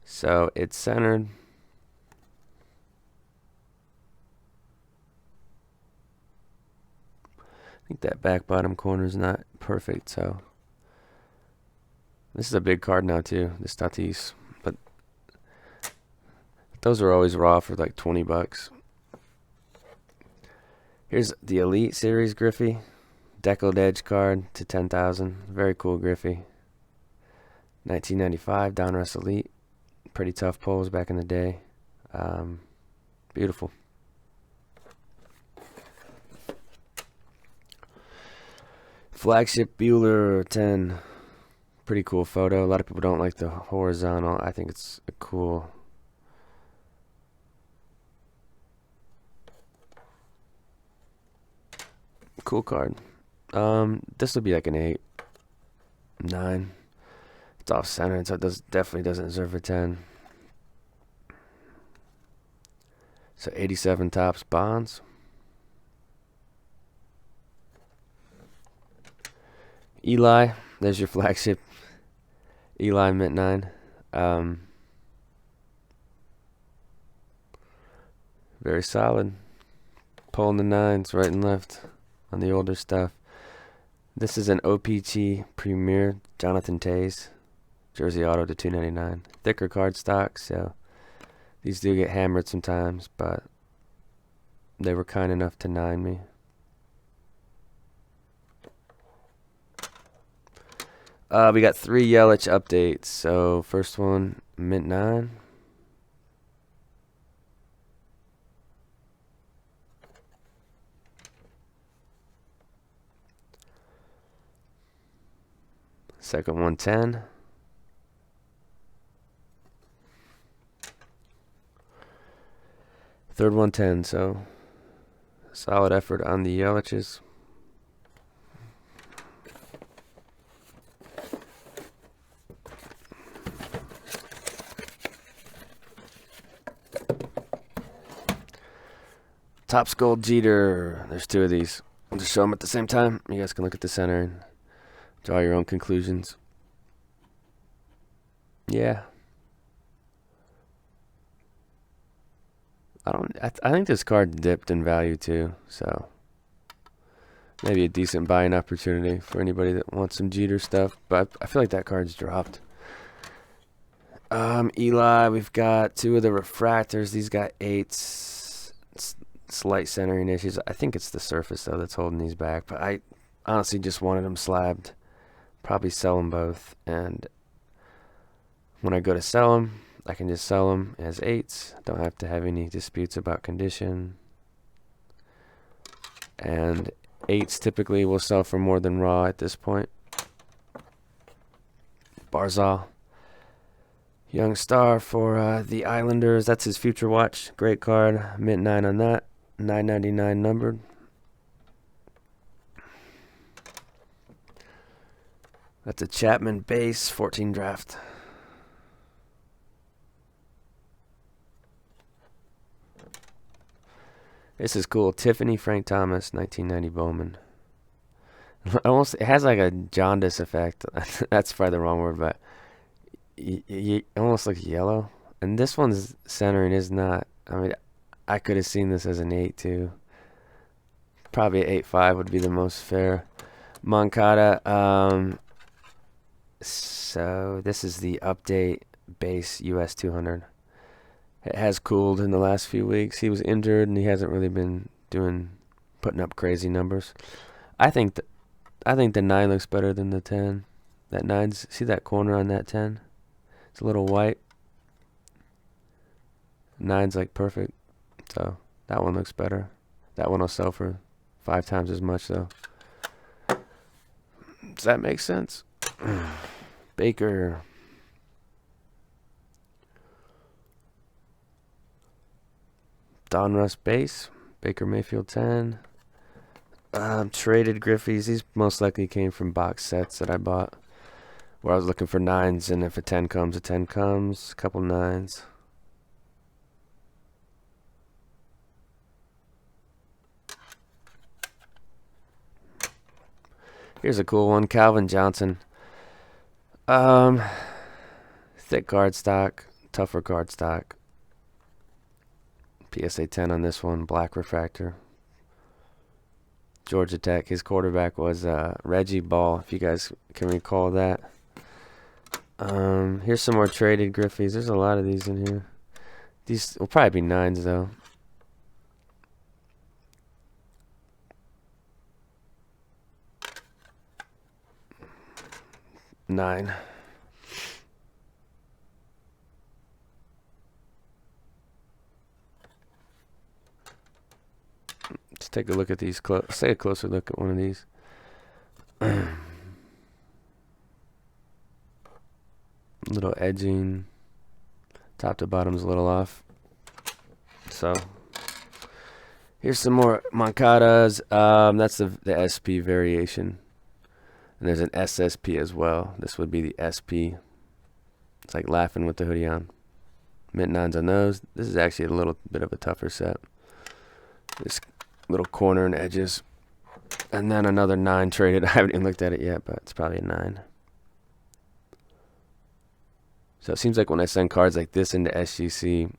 So it's centered. I think that back bottom corner is not perfect, so this is a big card now too, this Tatis. But those are always raw for like $20. Here's the Elite Series Griffey. Deckled Edge card to 10,000. Very cool Griffey. 1995 Donruss Elite. Pretty tough pulls back in the day. Beautiful. Flagship Bueller 10. Pretty cool photo. A lot of people don't like the horizontal. I think it's a cool. Cool card. This would be like an 8, 9. It's off center, so it definitely doesn't deserve a 10. So 87 Topps Bonds. Eli, there's your flagship. Eli mint 9. Very solid. Pulling the 9s right and left on the older stuff. This is an OPT Premier Jonathan Tays. Jersey Auto to $2.99. Thicker card stock, so these do get hammered sometimes, but they were kind enough to 9 me. We got 3 Yelich updates. So first one, mint 9. Second one, 10. Third one, 10. So solid effort on the Yeliches. Topps Gold Jeter. There's 2 of these. I'll just show them at the same time. You guys can look at the center and draw your own conclusions. Yeah. I think this card dipped in value too, so maybe a decent buying opportunity for anybody that wants some Jeter stuff. But I feel like that card's dropped. Eli, we've got 2 of the refractors. These got 8s. Slight centering issues. I think it's the surface though that's holding these back. But I honestly just wanted them slabbed. Probably sell them both, and when I go to sell them, I can just sell them as 8s. Don't have to have any disputes about condition. And 8s typically will sell for more than raw at this point. Barzal, young star for the Islanders. That's his future watch. Great card. Mint 9 on that. $9.99 numbered. That's a Chapman base, 14 draft. This is cool. Tiffany Frank Thomas, 1990 Bowman. Almost, it has like a jaundice effect. That's probably the wrong word, but it almost looks yellow. And this one's centering is not. I mean, I could have seen this as an 8 too. Probably 8.5 would be the most fair. Moncada. So this is the update base US 200. It has cooled in the last few weeks. He was injured and he hasn't really been putting up crazy numbers. I think the 9 looks better than the 10. That 9's, see that corner on that 10? It's a little white. 9's like perfect. So that one looks better. That one will sell for 5 times as much though. Does that make sense? Baker. Donruss base. Baker Mayfield 10. Traded Griffey's. These most likely came from box sets that I bought, where I was looking for 9s, and if a 10 comes, a 10 comes. A couple 9s. Here's a cool one. Calvin Johnson. Thick card stock. Tougher card stock. PSA 10 on this one. Black refractor. Georgia Tech. His quarterback was Reggie Ball, if you guys can recall that. Here's some more traded Griffeys. There's a lot of these in here. These will probably be 9s though. Nine. Let's take a look at these. Say a closer look at one of these. Little edging. Top to bottom's a little off. So here's some more Moncadas. That's the SP variation. And there's an SSP as well. This would be the SP. It's like laughing with the hoodie on. Mint 9s on those. This is actually a little bit of a tougher set. This little corner and edges. And then another 9 traded. I haven't even looked at it yet, but it's probably a 9. So it seems like when I send cards like this into SGC,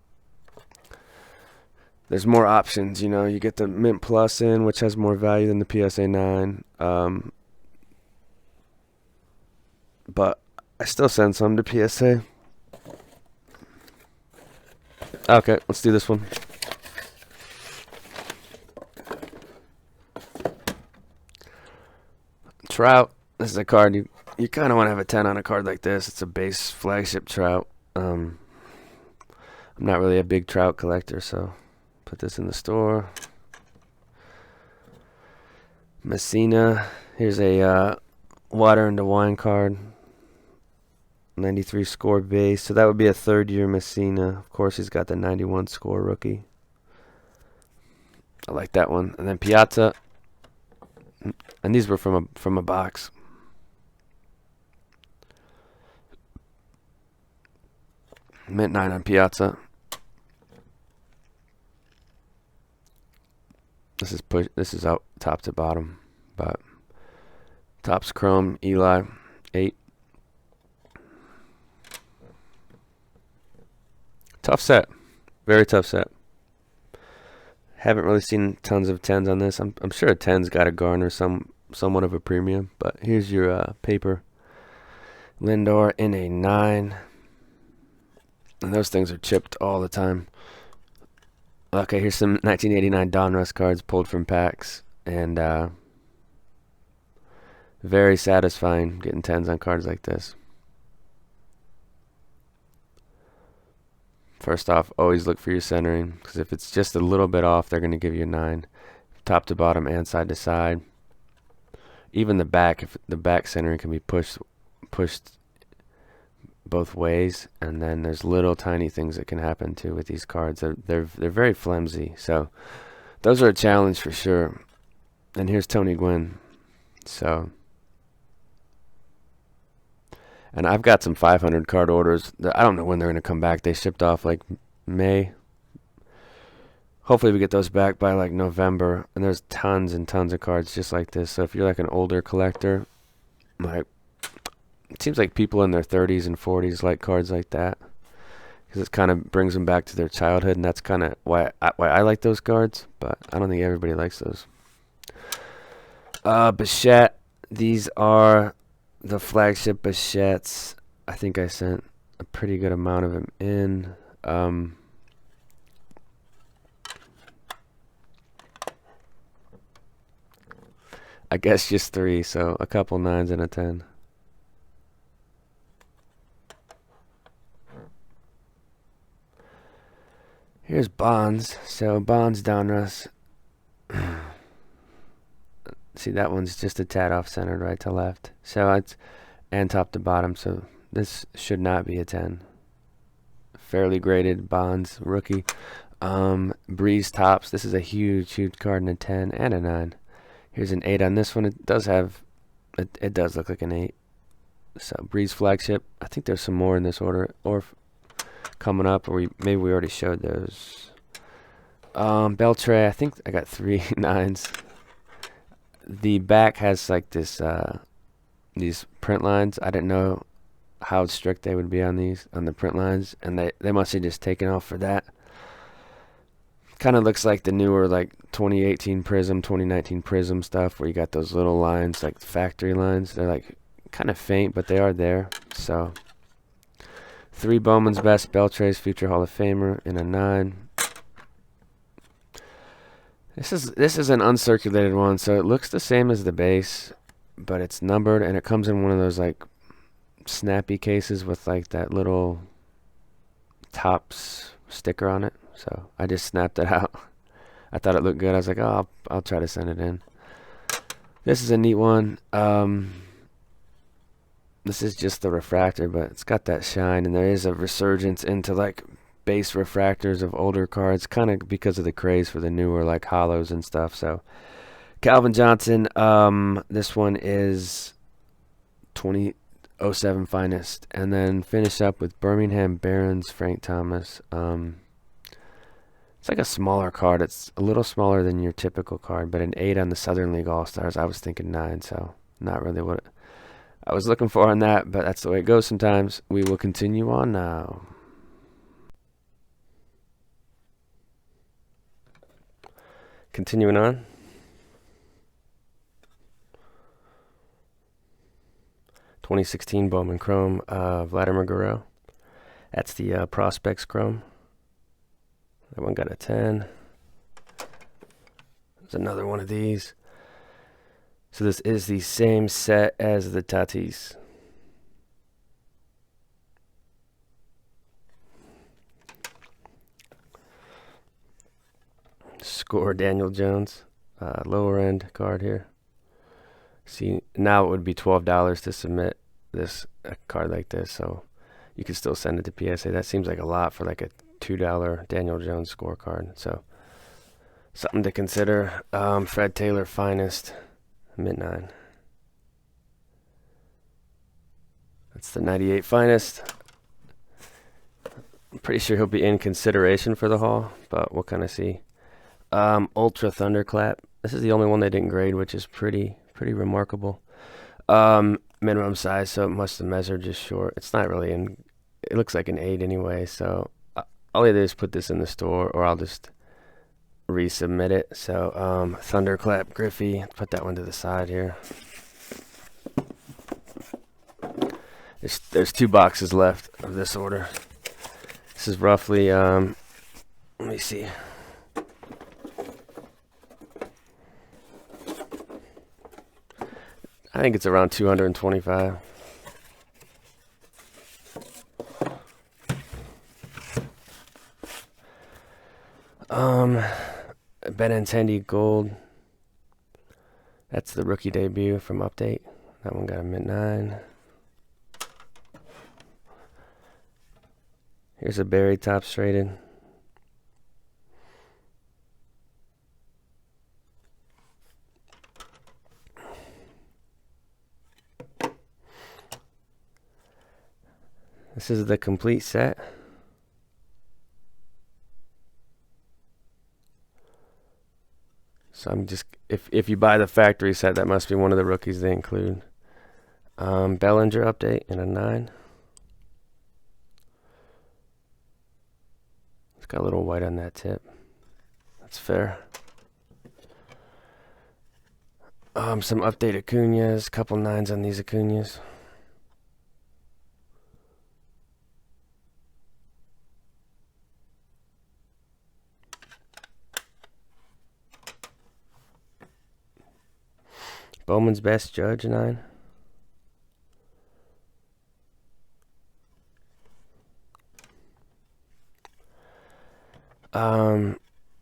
there's more options. You know, you get the Mint Plus in, which has more value than the PSA 9. But I still send some to PSA. Okay, let's do this one. Trout. This is a card you kind of want to have a 10 on a card like this. It's a base flagship Trout. I'm not really a big Trout collector, so put this in the store. Messina. Here's a water into wine card. 93 score base. So that would be a third-year Messina. Of course, he's got the 91 score rookie. I like that one. And then Piazza. And these were from a box. Mint 9 on Piazza. This is out top to bottom, but top's chrome. Eli 8. Tough set, very tough set. Haven't really seen tons of 10s on this. I'm sure a 10's got to garner somewhat of a premium, but here's your paper Lindor in a 9. And those things are chipped all the time. Okay, here's some 1989 Donruss cards pulled from packs. And very satisfying getting 10s on cards like this. First off, always look for your centering, because if it's just a little bit off, they're going to give you a 9. Top to bottom and side to side. Even the back, if the back centering can be pushed both ways, and then there's little tiny things that can happen too with these cards. They're very flimsy, so those are a challenge for sure. And here's Tony Gwynn. So, and I've got some 500 card orders that I don't know when they're going to come back. They shipped off like May. Hopefully we get those back by like November. And there's tons and tons of cards just like this. So if you're like an older collector, like, it seems like people in their 30s and 40s like cards like that, because it kind of brings them back to their childhood, and that's kind of why I like those cards, but I don't think everybody likes those. Bichette. These are the flagship Bichettes. I think I sent a pretty good amount of them in. I guess just 3, so a couple 9s and a 10. Here's Bonds. So Bonds Donruss. See, that one's just a tad off centered right to left. So it's and top to bottom. So this should not be a 10. Fairly graded Bonds rookie. Breeze Tops. This is a huge card in a 10 and a 9. Here's an 8 on this one. It does have. It does look like an 8. So Breeze flagship. I think there's some more in this order or coming up, or maybe we already showed those. Beltray, I think I got 3 9s. The back has like this these print lines. I didn't know how strict they would be on the print lines, and they must have just taken off for that. Kind of looks like the newer like 2018 Prism, 2019 Prism stuff, where you got those little lines like factory lines. They're like kind of faint, but they are there. So 3 Bowman's Best. Beltray's future Hall of Famer in a 9. This is an uncirculated one, so it looks the same as the base, but it's numbered, and it comes in one of those like snappy cases with like that little Topps sticker on it. So I just snapped it out. I thought it looked good. I was like, oh, I'll try to send it in. This is a neat one. This is just the refractor, but it's got that shine, and there is a resurgence into like base refractors of older cards, kind of because of the craze for the newer like hollows and stuff. So Calvin Johnson, this one is 2007 finest, and then finish up with Birmingham Barons Frank Thomas. It's like a smaller card. It's a little smaller than your typical card, but an 8 on the Southern League All-Stars. I was thinking 9, so not really what I was looking for on that, but that's the way it goes sometimes. We will continue on now. Continuing on. (2016) Bowman Chrome, Vladimir Guerrero. That's the Prospects Chrome. That one got a 10. There's another one of these. So this is the same set as the Tatis. Score Daniel Jones. Lower end card here. See, now it would be $12 to submit a card like this, so you could still send it to PSA. That seems like a lot for like a $2 Daniel Jones scorecard. So something to consider. Fred Taylor Finest, mid-9. That's the 98 Finest. I'm pretty sure he'll be in consideration for the haul, but we'll kind of see. Ultra Thunderclap. This is the only one they didn't grade, which is pretty remarkable. Minimum size, so it must have measured just short. It's not really in. It looks like an 8 anyway, so I'll either just put this in the store or I'll just resubmit it. So Thunderclap Griffey. Put that one to the side here. There's 2 boxes left of this order. This is roughly let me see. I think it's around 225. Benintendi Gold. That's the rookie debut from Update. That one got a mid-9. Here's a Barry Topps traded. This is the complete set. So I'm just, if you buy the factory set, that must be one of the rookies they include. Bellinger Update in a 9. It's got a little white on that tip. That's fair. Some Update Acuñas, couple 9s on these Acuñas. Bowman's Best Judge 9.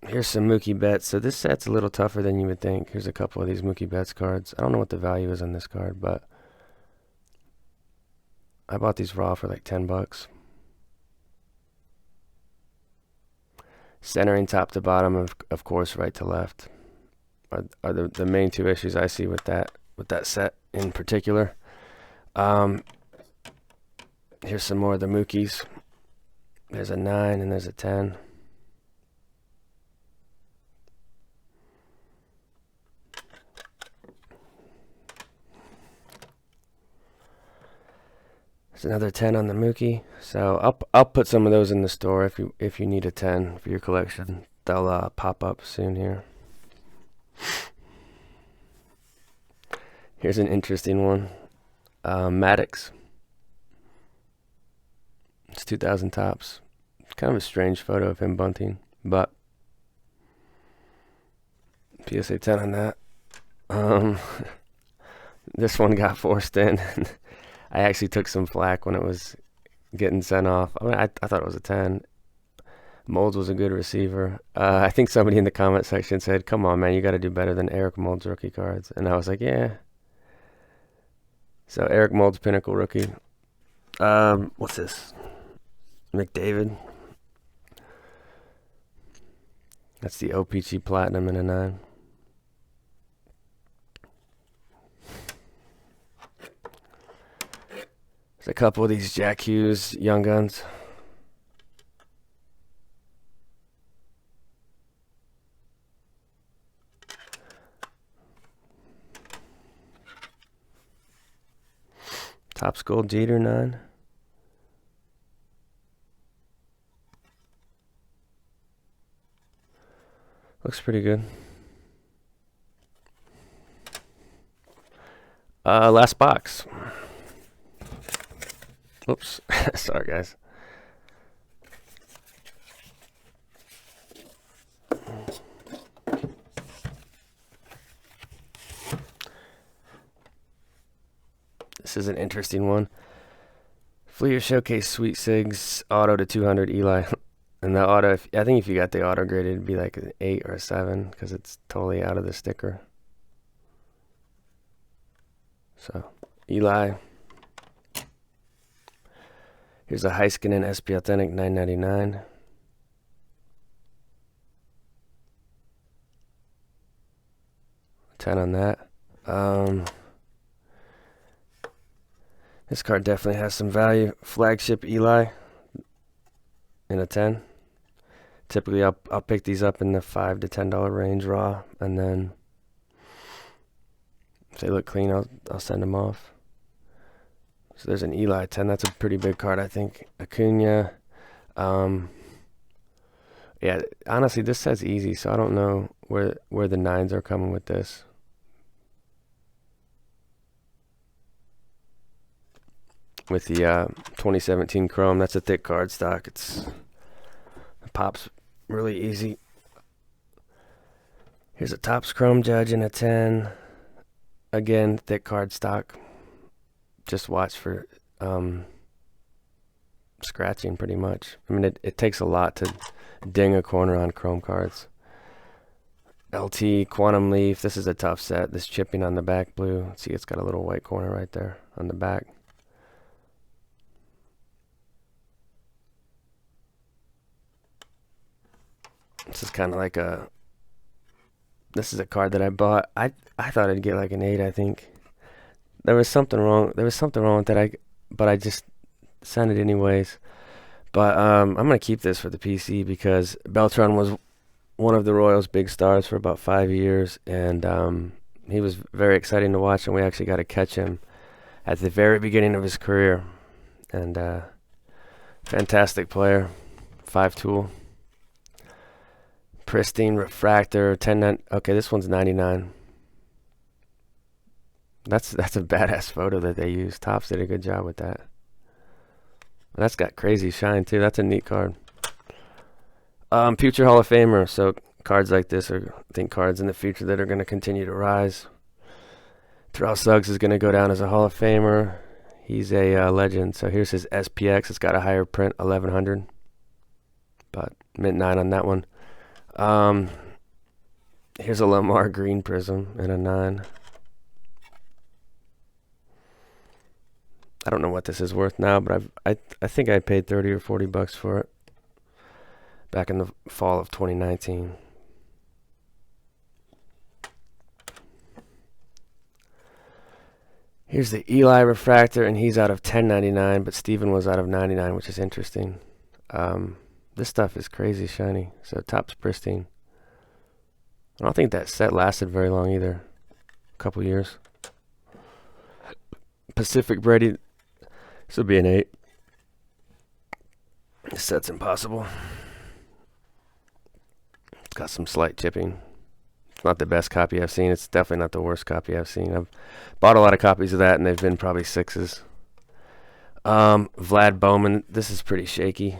Here's some Mookie Betts. So this set's a little tougher than you would think. Here's a couple of these Mookie Betts cards. I don't know what the value is on this card, but I bought these raw for like $10. Centering top to bottom, of course, right to left are the main 2 issues I see with that set in particular. Here's some more of the Mookies. There's a 9 and there's a 10. There's another 10 on the Mookie. So I'll put some of those in the store if you need a 10 for your collection. They'll pop up soon here. Here's an interesting one. Maddox. It's 2000 Topps. It's kind of a strange photo of him bunting, but PSA 10 on that. This one got forced in. I actually took some flack when it was getting sent off. I mean, I thought it was a 10. Molds was a good receiver. I think somebody in the comment section said, "Come on, man, you got to do better than Eric Molds rookie cards." And I was like, yeah. So Eric Molds Pinnacle rookie. What's this? McDavid. That's the OPC Platinum in a 9. There's a couple of these Jack Hughes Young Guns. Topps Gold Jeter 9. Looks pretty good. Last box. Oops. Sorry, guys. This is an interesting one. Fleer Showcase Sweet Sigs Auto to 200 Eli. And the auto, I think if you got the auto graded, it'd be like an 8 or a 7 because it's totally out of the sticker. So, Eli. Here's a Heiskanen SP Authentic 9.99. $10 on that. This card definitely has some value. Flagship Eli in a 10. Typically, I'll pick these up in the $5 to $10 range raw, and then if they look clean, I'll send them off. So there's an Eli 10. That's a pretty big card, I think. Acuna. Yeah, honestly, this says easy, so I don't know where the 9s are coming with this. With the 2017 Chrome, that's a thick card stock. It pops really easy. Here's a Topps Chrome Judge in a 10. Again, thick card stock. Just watch for scratching pretty much. I mean, it takes a lot to ding a corner on Chrome cards. LT Quantum Leaf. This is a tough set. This chipping on the back blue. See, it's got a little white corner right there on the back. This is kind of like this is a card that I bought. I thought I'd get like an 8, I think. There was something wrong. There was something wrong with that. But I just sent it anyways. But I'm gonna keep this for the PC because Beltran was one of the Royals' big stars for about 5 years, and he was very exciting to watch. And we actually got to catch him at the very beginning of his career. And fantastic player, 5-tool. Pristine refractor, 10. Okay, this one's 99. That's a badass photo that they used. Topps did a good job with that. That's got crazy shine too. That's a neat card. Future Hall of Famer. So cards like this are, I think, cards in the future that are going to continue to rise. Terrell Suggs is going to go down as a Hall of Famer. He's a legend. So here's his SPX. It's got a higher print, 1100, but mint 9 on that one. Here's a Lamar Green Prism in a 9. I don't know what this is worth now, but I think I paid 30 or 40 bucks for it back in the fall of 2019. Here's the Eli refractor, and he's out of 10.99, but Steven was out of 99, which is interesting. This stuff is crazy shiny. So Topps Pristine. I don't think that set lasted very long either. A couple years. Pacific Brady. This will be an 8. This set's impossible. It's got some slight chipping. It's not the best copy I've seen. It's definitely not the worst copy I've seen. I've bought a lot of copies of that, and they've been probably 6s. Vlad Bowman. This is pretty shaky.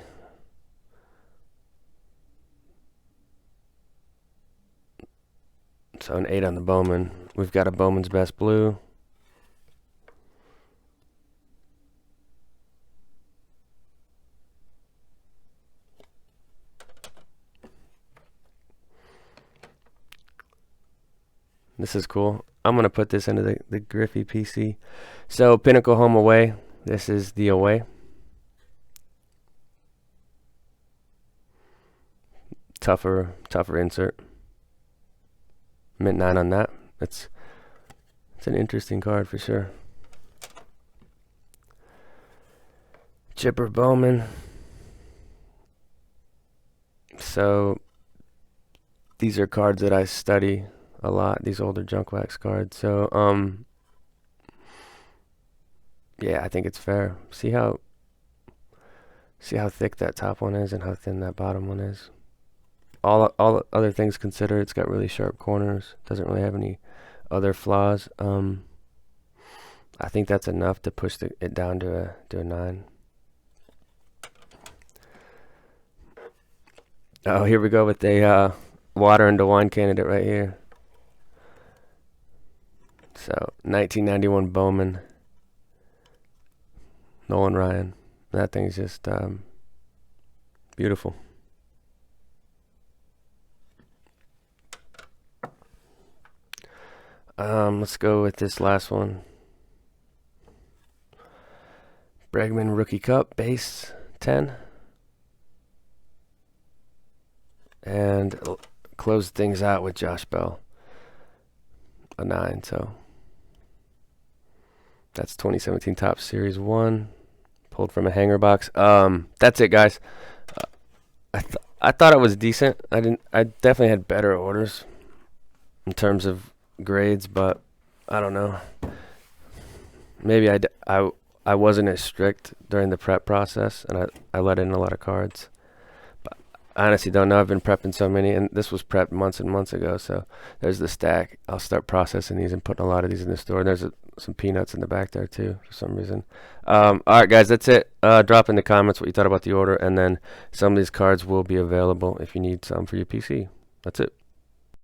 So an 8 on the Bowman. We've got a Bowman's Best Blue. This is cool. I'm going to put this into the Griffey PC. So Pinnacle Home Away. This is the away. Tougher insert. Mint 9 on that. It's an interesting card for sure. Chipper Bowman. So these are cards that I study a lot, these older junk wax cards. So yeah, I think it's fair. See how thick that top one is and how thin that bottom one is. All other things considered, it's got really sharp corners. Doesn't really have any other flaws. I think that's enough to push it down to a 9. Oh, here we go with a water into wine candidate right here. So 1991 Bowman, Nolan Ryan. That thing's just beautiful. Let's go with this last one. Bregman Rookie Cup base 10. And close things out with Josh Bell, a 9. So that's 2017 Topps Series 1, pulled from a hanger box. That's it, guys. I thought it was decent. I definitely had better orders in terms of grades, but I don't know. Maybe I wasn't as strict during the prep process, and I let in a lot of cards. But I honestly don't know. I've been prepping so many, and this was prepped months and months ago. So there's the stack. I'll start processing these and putting a lot of these in the store. There's some peanuts in the back there too for some reason. All right, guys, that's it. Drop in the comments what you thought about the order, and then some of these cards will be available if you need some for your PC. That's it.